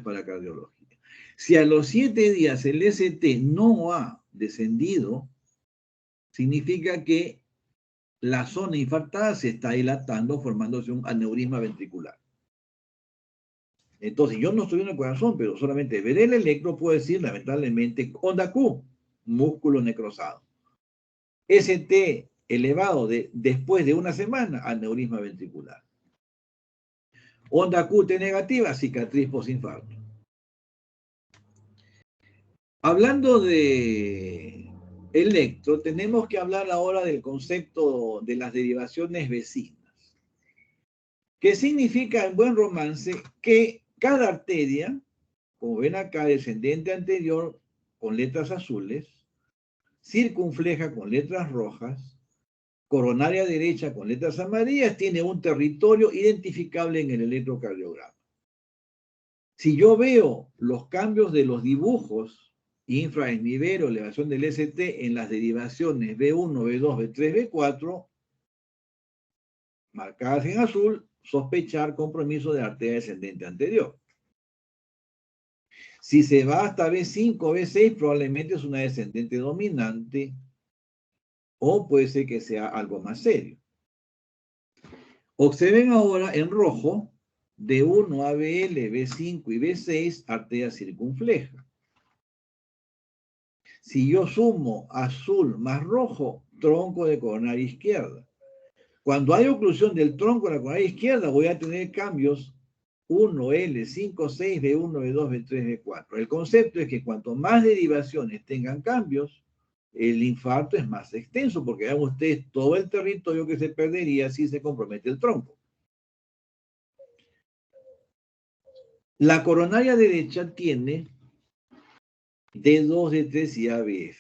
para cardiología. Si a los 7 días el ST no ha descendido, significa que la zona infartada se está dilatando, formándose un aneurisma ventricular. Entonces, yo no estoy en el corazón, pero solamente ver el electro puedo decir, lamentablemente, onda Q, músculo necrosado. ST elevado después de una semana, aneurisma ventricular. Onda QT negativa, cicatriz posinfarto. Hablando de electro, tenemos que hablar ahora del concepto de las derivaciones vecinas. ¿Qué significa en buen romance? Que cada arteria, como ven acá, descendente anterior con letras azules, circunfleja con letras rojas, coronaria derecha con letras amarillas, tiene un territorio identificable en el electrocardiograma. Si yo veo los cambios de los dibujos, infradesnivel o elevación del ST en las derivaciones B1, B2, B3, B4, marcadas en azul, sospechar compromiso de arteria descendente anterior. Si se va hasta B5, B6, probablemente es una descendente dominante, o puede ser que sea algo más serio. Observen ahora en rojo, de 1 a BL, B5 y B6, arteria circunfleja. Si yo sumo azul más rojo, tronco de coronaria izquierda. Cuando hay oclusión del tronco de la coronaria izquierda, voy a tener cambios 1, L, 5, 6, B1, B2, B3, B4. El concepto es que cuanto más derivaciones tengan cambios, el infarto es más extenso, porque vean ustedes todo el territorio que se perdería si se compromete el tronco. La coronaria derecha tiene D2, D3 y ABF.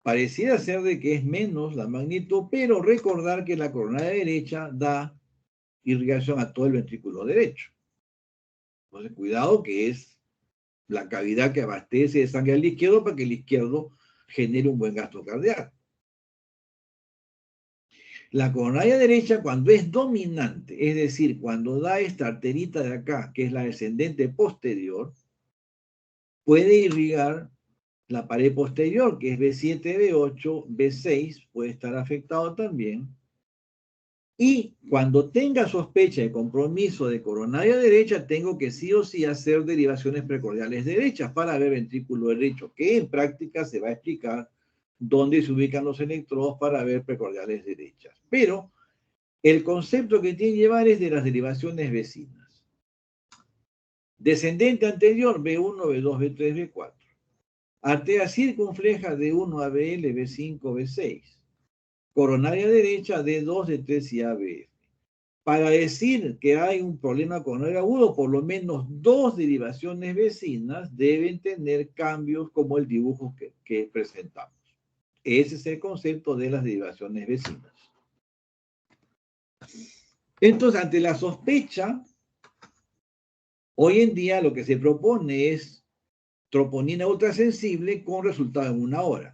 Pareciera ser de que es menos la magnitud, pero recordar que la coronaria derecha da irrigación a todo el ventrículo derecho. Entonces, cuidado que es la cavidad que abastece de sangre al izquierdo para que el izquierdo genere un buen gasto cardíaco. La coronaria derecha, cuando es dominante, es decir, cuando da esta arterita de acá, que es la descendente posterior, puede irrigar la pared posterior, que es B7, B8, B6, puede estar afectado también. Y cuando tenga sospecha de compromiso de coronaria derecha, tengo que sí o sí hacer derivaciones precordiales derechas para ver ventrículo derecho, que en práctica se va a explicar dónde se ubican los electrodos para ver precordiales derechas. Pero el concepto que tiene que llevar es de las derivaciones vecinas. Descendente anterior, B1, B2, B3, B4. Arteria circunfleja de 1 a BL, B5, B6. Coronaria derecha, D2, D3 y ABF. Para decir que hay un problema coronario agudo, por lo menos dos derivaciones vecinas deben tener cambios como el dibujo que presentamos. Ese es el concepto de las derivaciones vecinas. Entonces, ante la sospecha, hoy en día lo que se propone es troponina ultrasensible con resultado en 1 hora.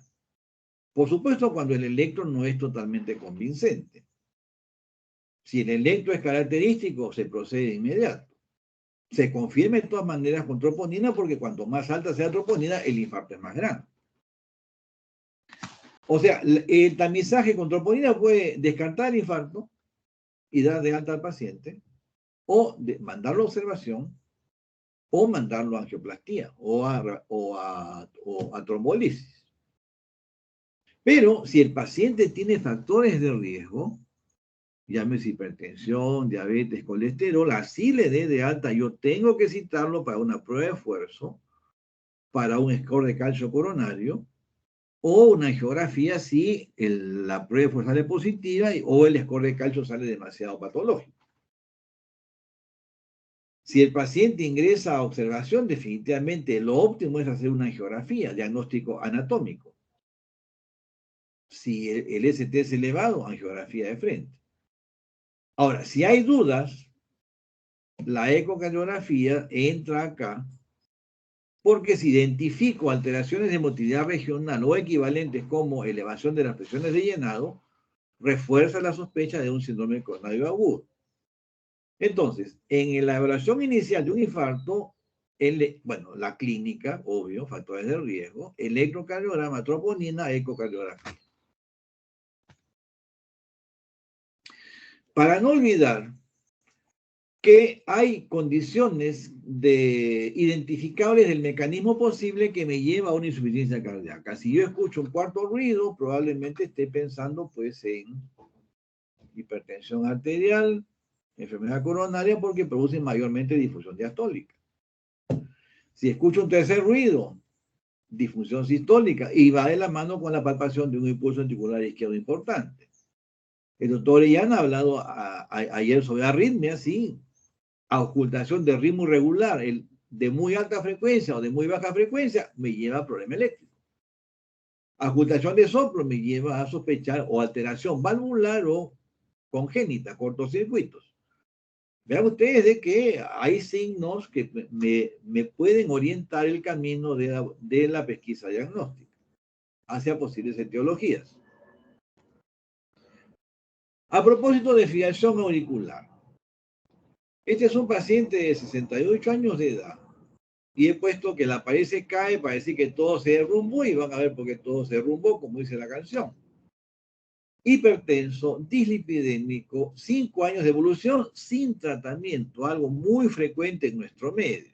Por supuesto, cuando el electro no es totalmente convincente. Si el electro es característico, se procede de inmediato. Se confirma de todas maneras con troponina porque cuanto más alta sea la troponina, el infarto es más grande. O sea, el tamizaje con troponina puede descartar el infarto y dar de alta al paciente, o mandarlo a observación, o mandarlo a angioplastía, o a trombolisis. Pero si el paciente tiene factores de riesgo, llámese hipertensión, diabetes, colesterol, así le dé de alta, yo tengo que citarlo para una prueba de esfuerzo, para un score de calcio coronario, o una angiografía si la prueba de esfuerzo sale positiva o el score de calcio sale demasiado patológico. Si el paciente ingresa a observación, definitivamente lo óptimo es hacer una angiografía, diagnóstico anatómico. Si el ST es elevado, angiografía de frente. Ahora, si hay dudas, la ecocardiografía entra acá, porque si identifico alteraciones de motilidad regional o equivalentes como elevación de las presiones de llenado, refuerza la sospecha de un síndrome coronario agudo. Entonces, en la evaluación inicial de un infarto, la clínica, obvio, factores de riesgo, electrocardiograma, troponina, ecocardiografía. Para no olvidar que hay condiciones identificables del mecanismo posible que me lleva a una insuficiencia cardíaca. Si yo escucho un cuarto ruido, probablemente esté pensando pues en hipertensión arterial, enfermedad coronaria, porque producen mayormente difusión diastólica. Si escucho un tercer ruido, disfunción sistólica, y va de la mano con la palpación de un impulso ventricular izquierdo importante. El doctor Orellana ha hablado ayer sobre arritmia, sí, ocultación de ritmo irregular, de muy alta frecuencia o de muy baja frecuencia, me lleva a problema eléctrico. Ocultación de soplo me lleva a sospechar o alteración valvular o congénita, cortocircuitos. Vean ustedes de que hay signos que me pueden orientar el camino de la pesquisa diagnóstica hacia posibles etiologías. A propósito de fibrilación auricular, este es un paciente de 68 años de edad y he puesto que la pared se cae para decir que todo se derrumbó y van a ver por qué todo se derrumbó, como dice la canción. Hipertenso, dislipidémico, 5 años de evolución sin tratamiento, algo muy frecuente en nuestro medio.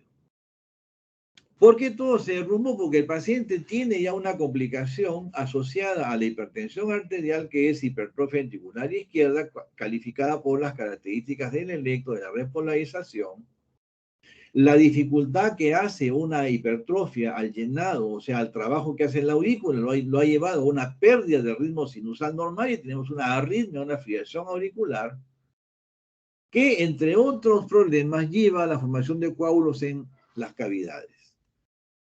¿Por qué todo se derrumbó? Porque el paciente tiene ya una complicación asociada a la hipertensión arterial, que es hipertrofia ventricular izquierda, calificada por las características del electro, de la repolarización. La dificultad que hace una hipertrofia al llenado, o sea, al trabajo que hace el aurículo, lo ha llevado a una pérdida de ritmo sinusal normal y tenemos una arritmia, una fibrilación auricular. que entre otros problemas lleva a la formación de coágulos en las cavidades.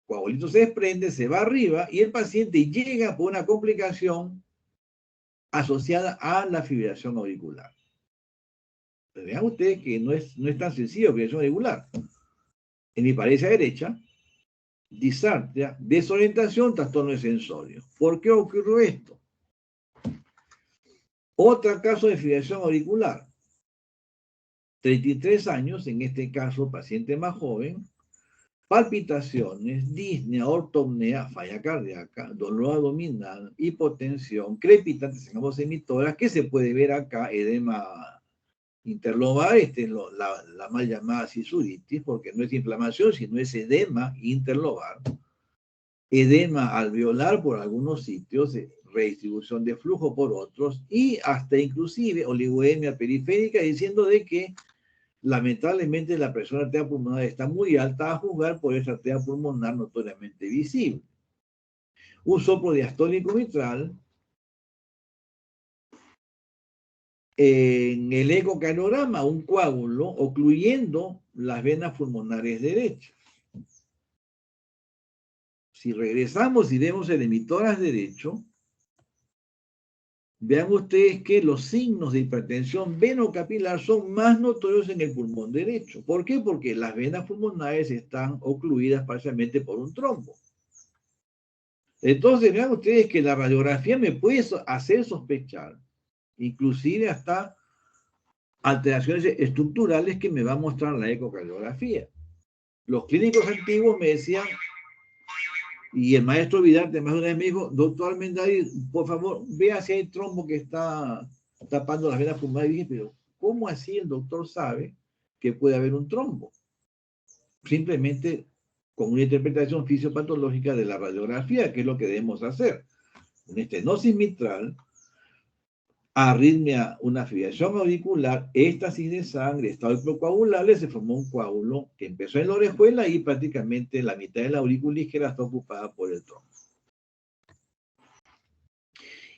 El coagulito se desprende, se va arriba y el paciente llega por una complicación asociada a la fibrilación auricular. Pero vean ustedes que no es tan sencillo la fibrilación auricular. En mi pareja derecha, disartria, desorientación, trastorno de sensorio. ¿Por qué ocurrió esto? Otro caso de fibrilación auricular. 33 años, en este caso, paciente más joven, palpitaciones, disnea, ortopnea, falla cardíaca, dolor abdominal, hipotensión, crepitantes en ambos emitoras, que se puede ver acá, edema interlobar, la mal llamada sisuritis, porque no es inflamación, sino es edema interlobar, edema alveolar por algunos sitios, redistribución de flujo por otros, y hasta inclusive oligoemia periférica, diciendo de que lamentablemente la presión arterial pulmonar está muy alta a juzgar por esa arteria pulmonar notoriamente visible. Un soplo diastólico mitral, en el ecocardiograma, un coágulo ocluyendo las venas pulmonares derechas. Si regresamos y vemos el emitoras derecho, vean ustedes que los signos de hipertensión venocapilar son más notorios en el pulmón derecho. ¿Por qué? Porque las venas pulmonares están ocluidas parcialmente por un trombo. Entonces, vean ustedes que la radiografía me puede hacer sospechar, inclusive hasta alteraciones estructurales que me va a mostrar la ecocardiografía. Los clínicos antiguos me decían, y el maestro Vidal además una vez me dijo, doctor Almendaris, por favor, vea si hay trombo que está tapando las venas pulmonares. Y dije, pero ¿cómo así el doctor sabe que puede haber un trombo? Simplemente con una interpretación fisiopatológica de la radiografía, que es lo que debemos hacer. Una estenosis mitral, arritmia, una fibrilación auricular, éstasis de sangre, estado hipocoagulable, se formó un coágulo que empezó en la orejuela y prácticamente la mitad de la aurícula izquierda está ocupada por el trombo.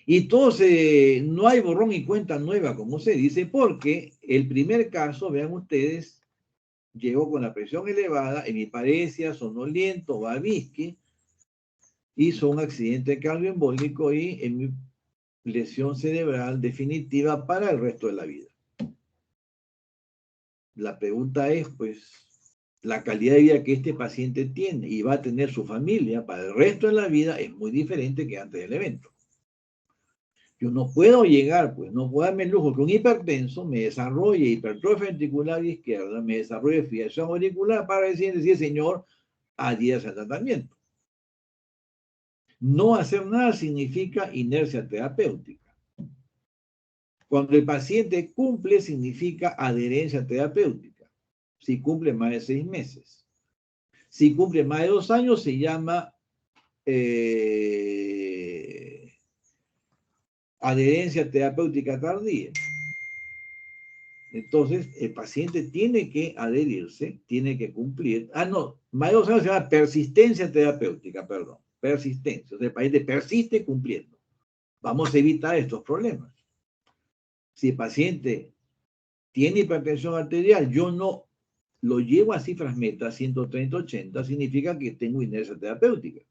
Y entonces no hay borrón y cuenta nueva, como se dice, porque el primer caso, vean ustedes, llegó con la presión elevada, hemiparesia, sonoliento, babisque, hizo un accidente cardioembólico y lesión cerebral definitiva para el resto de la vida. La pregunta es, pues, la calidad de vida que este paciente tiene y va a tener su familia para el resto de la vida es muy diferente que antes del evento. Yo no puedo llegar, pues, no puedo darme el lujo que un hipertenso me desarrolle hipertrofia ventricular izquierda, me desarrolle fibrilación auricular para decir, señor, adhiérase al tratamiento. No hacer nada significa inercia terapéutica. Cuando el paciente cumple, significa adherencia terapéutica. Si cumple más de 6 meses. Si cumple más de 2 años, se llama adherencia terapéutica tardía. Entonces, el paciente tiene que adherirse, tiene que cumplir. Más de 2 años se llama persistencia terapéutica, perdón. Persistencia. O sea, el paciente persiste cumpliendo. Vamos a evitar estos problemas. Si el paciente tiene hipertensión arterial, yo no lo llevo a cifras meta 130-80, significa que tengo inercia terapéutica.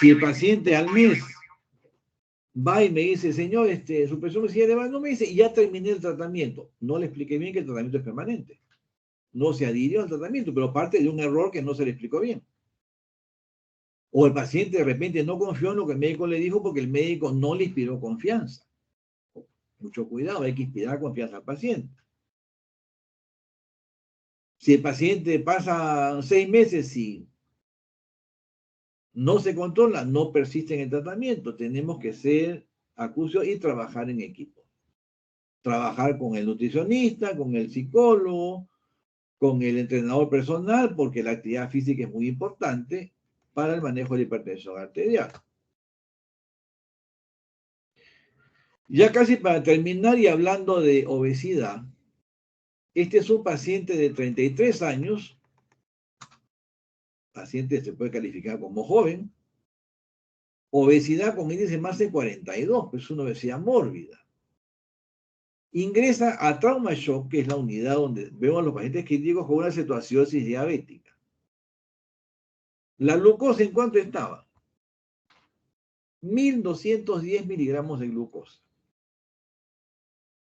Si el paciente al mes va y me dice, señor, su presión sigue elevada, no me dice, y ya terminé el tratamiento. No le expliqué bien que el tratamiento es permanente. No se adhirió al tratamiento, pero parte de un error que no se le explicó bien. O el paciente de repente no confió en lo que el médico le dijo porque el médico no le inspiró confianza. Mucho cuidado, hay que inspirar confianza al paciente. Si el paciente pasa 6 meses y no se controla, no persiste en el tratamiento. Tenemos que ser acucios y trabajar en equipo. Trabajar con el nutricionista, con el psicólogo, con el entrenador personal, porque la actividad física es muy importante para el manejo de la hipertensión arterial. Ya casi para terminar y hablando de obesidad, este es un paciente de 33 años, paciente se puede calificar como joven, obesidad con índice más de 42, pues es una obesidad mórbida. Ingresa a Trauma Shock, que es la unidad donde vemos a los pacientes críticos con una cetoacidosis diabética. La glucosa, ¿en cuánto estaba? 1210 miligramos de glucosa.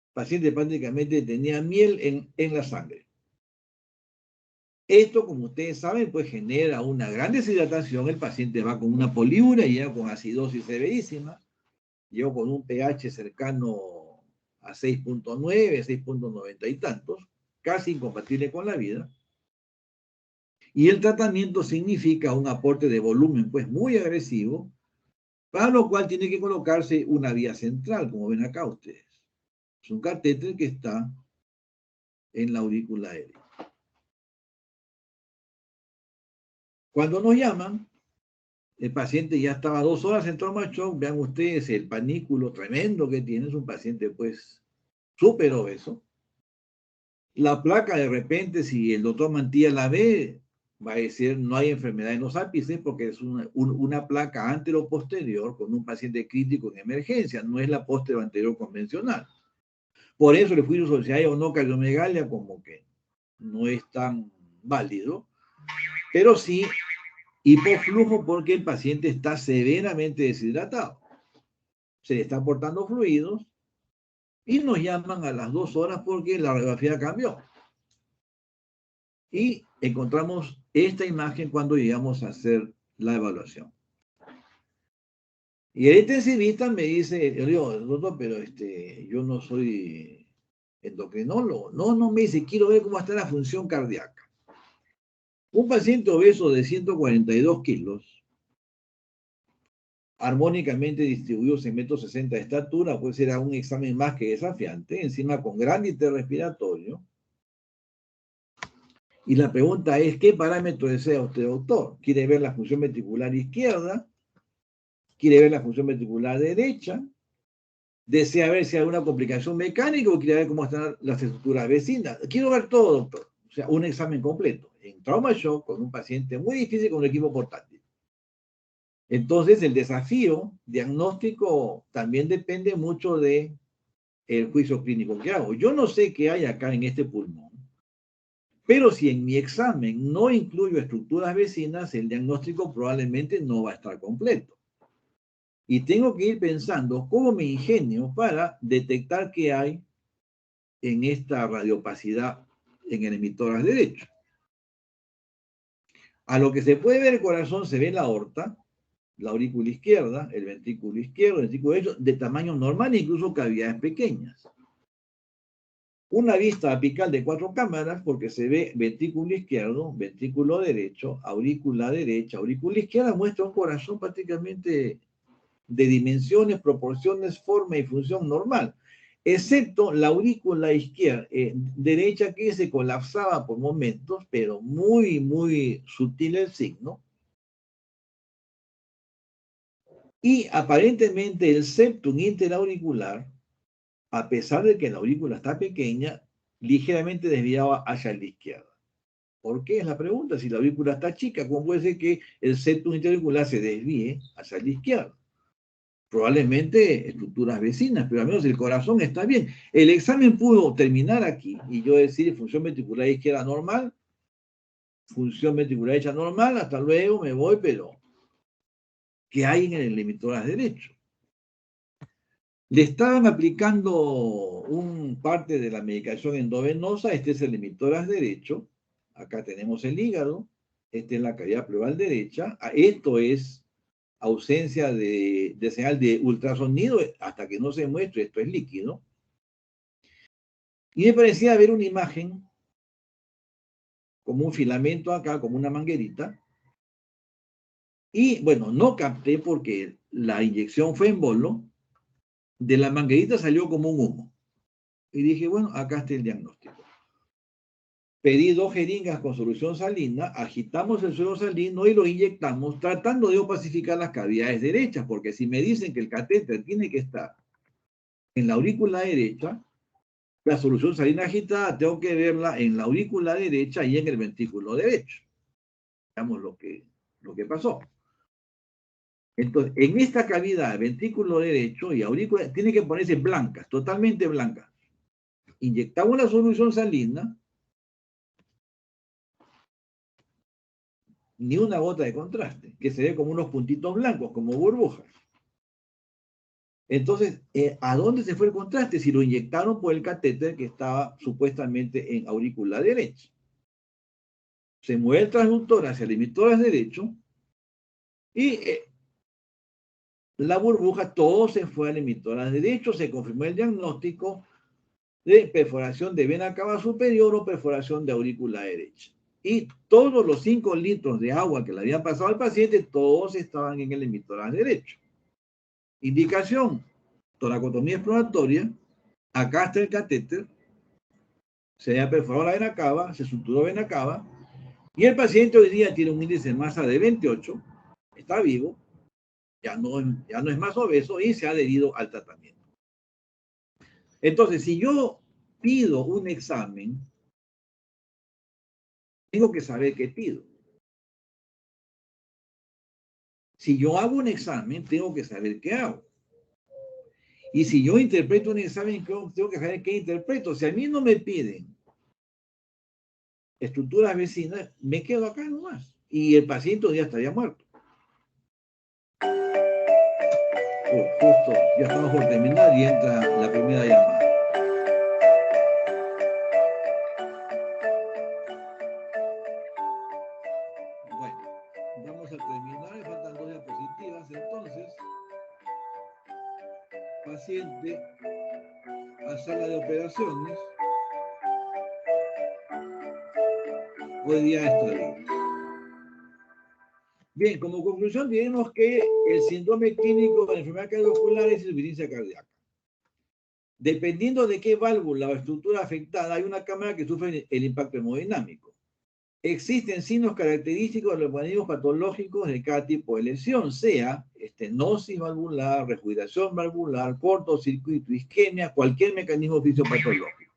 El paciente prácticamente tenía miel en la sangre. Esto, como ustedes saben, pues genera una gran deshidratación. El paciente va con una poliuria, llega con acidosis severísima, llega con un pH cercano a 6.9, 6.90 y tantos, casi incompatible con la vida. Y el tratamiento significa un aporte de volumen, pues muy agresivo, para lo cual tiene que colocarse una vía central, como ven acá ustedes. Es un catéter que está en la aurícula aérea. Cuando nos llaman, el paciente ya estaba 2 horas en trauma shock. Vean ustedes el panículo tremendo que tiene. Es un paciente, pues, súper obeso. La placa, de repente, si el doctor Mantilla la ve, va a decir no hay enfermedad en los ápices porque es una placa antero-posterior con un paciente crítico en emergencia. No es la posterior-anterior convencional. Por eso el juicio si hay o no cardiomegalia como que no es tan válido. Pero sí hipoflujo porque el paciente está severamente deshidratado. Se le está aportando fluidos y nos llaman a las 2 horas porque la radiografía cambió. Y encontramos esta imagen cuando llegamos a hacer la evaluación. Y el intensivista me dice, yo digo, doctor, pero yo no soy endocrinólogo. No, me dice, quiero ver cómo está la función cardíaca. Un paciente obeso de 142 kilos, armónicamente distribuidos en 1,60 m de estatura, pues era un examen más que desafiante, encima con gran interrespiratorio. Y la pregunta es, ¿qué parámetro desea usted, doctor? ¿Quiere ver la función ventricular izquierda? ¿Quiere ver la función ventricular derecha? ¿Desea ver si hay alguna complicación mecánica o quiere ver cómo están las estructuras vecinas? Quiero ver todo, doctor. O sea, un examen completo. En trauma shock, con un paciente muy difícil, con un equipo portátil. Entonces, el desafío diagnóstico también depende mucho de el juicio clínico que hago. Yo no sé qué hay acá en este pulmón, pero si en mi examen no incluyo estructuras vecinas, el diagnóstico probablemente no va a estar completo. Y tengo que ir pensando cómo me ingenio para detectar qué hay en esta radiopacidad en el emitor derecho. A lo que se puede ver el corazón se ve la aorta, la aurícula izquierda, el ventrículo izquierdo, el ventrículo derecho, de tamaño normal e incluso cavidades pequeñas. Una vista apical de 4 cámaras porque se ve ventrículo izquierdo, ventrículo derecho, aurícula derecha, aurícula izquierda, muestra un corazón prácticamente de dimensiones, proporciones, forma y función normal, excepto la aurícula izquierda, derecha que se colapsaba por momentos, pero muy, muy sutil el signo. Y aparentemente el septum interauricular, a pesar de que la aurícula está pequeña, ligeramente desviaba hacia la izquierda. ¿Por qué es la pregunta? Si la aurícula está chica, ¿cómo puede ser que el septum interauricular se desvíe hacia la izquierda? Probablemente estructuras vecinas, pero al menos el corazón está bien. El examen pudo terminar aquí y yo decir función ventricular izquierda normal, función ventricular derecha normal, hasta luego, me voy, pero ¿qué hay en el emitor derecho? Le estaban aplicando parte de la medicación endovenosa, este es el emitor derecho, acá tenemos el hígado, esta es la cavidad pleural derecha, esto es ausencia de señal de ultrasonido hasta que no se muestre, esto es líquido. Y me parecía ver una imagen como un filamento acá, como una manguerita. Y bueno, no capté porque la inyección fue en bolo, de la manguerita salió como un humo. Y dije, bueno, acá está el diagnóstico. Pedí 2 jeringas con solución salina, agitamos el suelo salino y lo inyectamos tratando de opacificar las cavidades derechas, porque si me dicen que el catéter tiene que estar en la aurícula derecha, la solución salina agitada tengo que verla en la aurícula derecha y en el ventrículo derecho. Veamos lo que pasó. Entonces, en esta cavidad, ventrículo derecho y aurícula, tiene que ponerse blancas, totalmente blancas. inyectamos la solución salina, ni una gota de contraste, que se ve como unos puntitos blancos, como burbujas. Entonces, ¿a dónde se fue el contraste? Si lo inyectaron por el catéter que estaba supuestamente en aurícula derecha. Se mueve el transductor hacia el emitor derecho y la burbuja, todo se fue al emitor derecho, se confirmó el diagnóstico de perforación de vena cava superior o perforación de aurícula derecha. Y todos los 5 litros de agua que le habían pasado al paciente, todos estaban en el emitor derecho. Indicación, toracotomía exploratoria, acá está el catéter, se había perforado la vena cava, se suturó vena cava, y el paciente hoy día tiene un índice de masa de 28, está vivo, ya no es más obeso y se ha adherido al tratamiento. Entonces, si yo pido un examen, tengo que saber qué pido. Si yo hago un examen, tengo que saber qué hago. Y si yo interpreto un examen, tengo que saber qué interpreto. Si a mí no me piden estructuras vecinas, me quedo acá nomás. Y el paciente ya estaría muerto. Justo, ya estamos por terminar y entra la primera llamada. Bueno, vamos a terminar, me faltan 2 diapositivas, entonces, paciente a sala de operaciones, hoy día está libre. Bien, como conclusión diremos que el síndrome clínico de la enfermedad cardiovascular es insuficiencia cardíaca. Dependiendo de qué válvula o estructura afectada, hay una cámara que sufre el impacto hemodinámico. Existen signos característicos de los mecanismos patológicos de cada tipo de lesión, sea estenosis valvular, rejuvenación valvular, cortocircuito, isquemia, cualquier mecanismo fisiopatológico.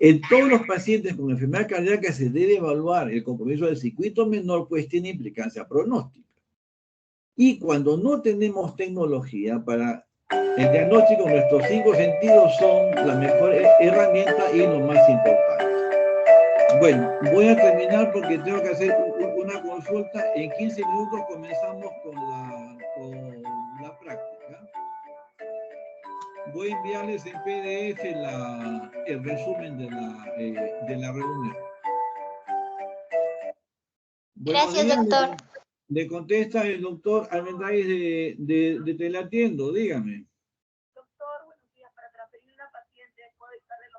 En todos los pacientes con enfermedad cardíaca se debe evaluar el compromiso del circuito menor, pues tiene implicancia pronóstica. Y cuando no tenemos tecnología para el diagnóstico, nuestros 5 sentidos son la mejor herramienta y lo más importante. Bueno, voy a terminar porque tengo que hacer una consulta. En 15 minutos comenzamos con la práctica. Voy a enviarles en PDF el resumen de la reunión. Gracias, doctor. Le contesta el doctor Armendáriz de Teleatiendo. Dígame.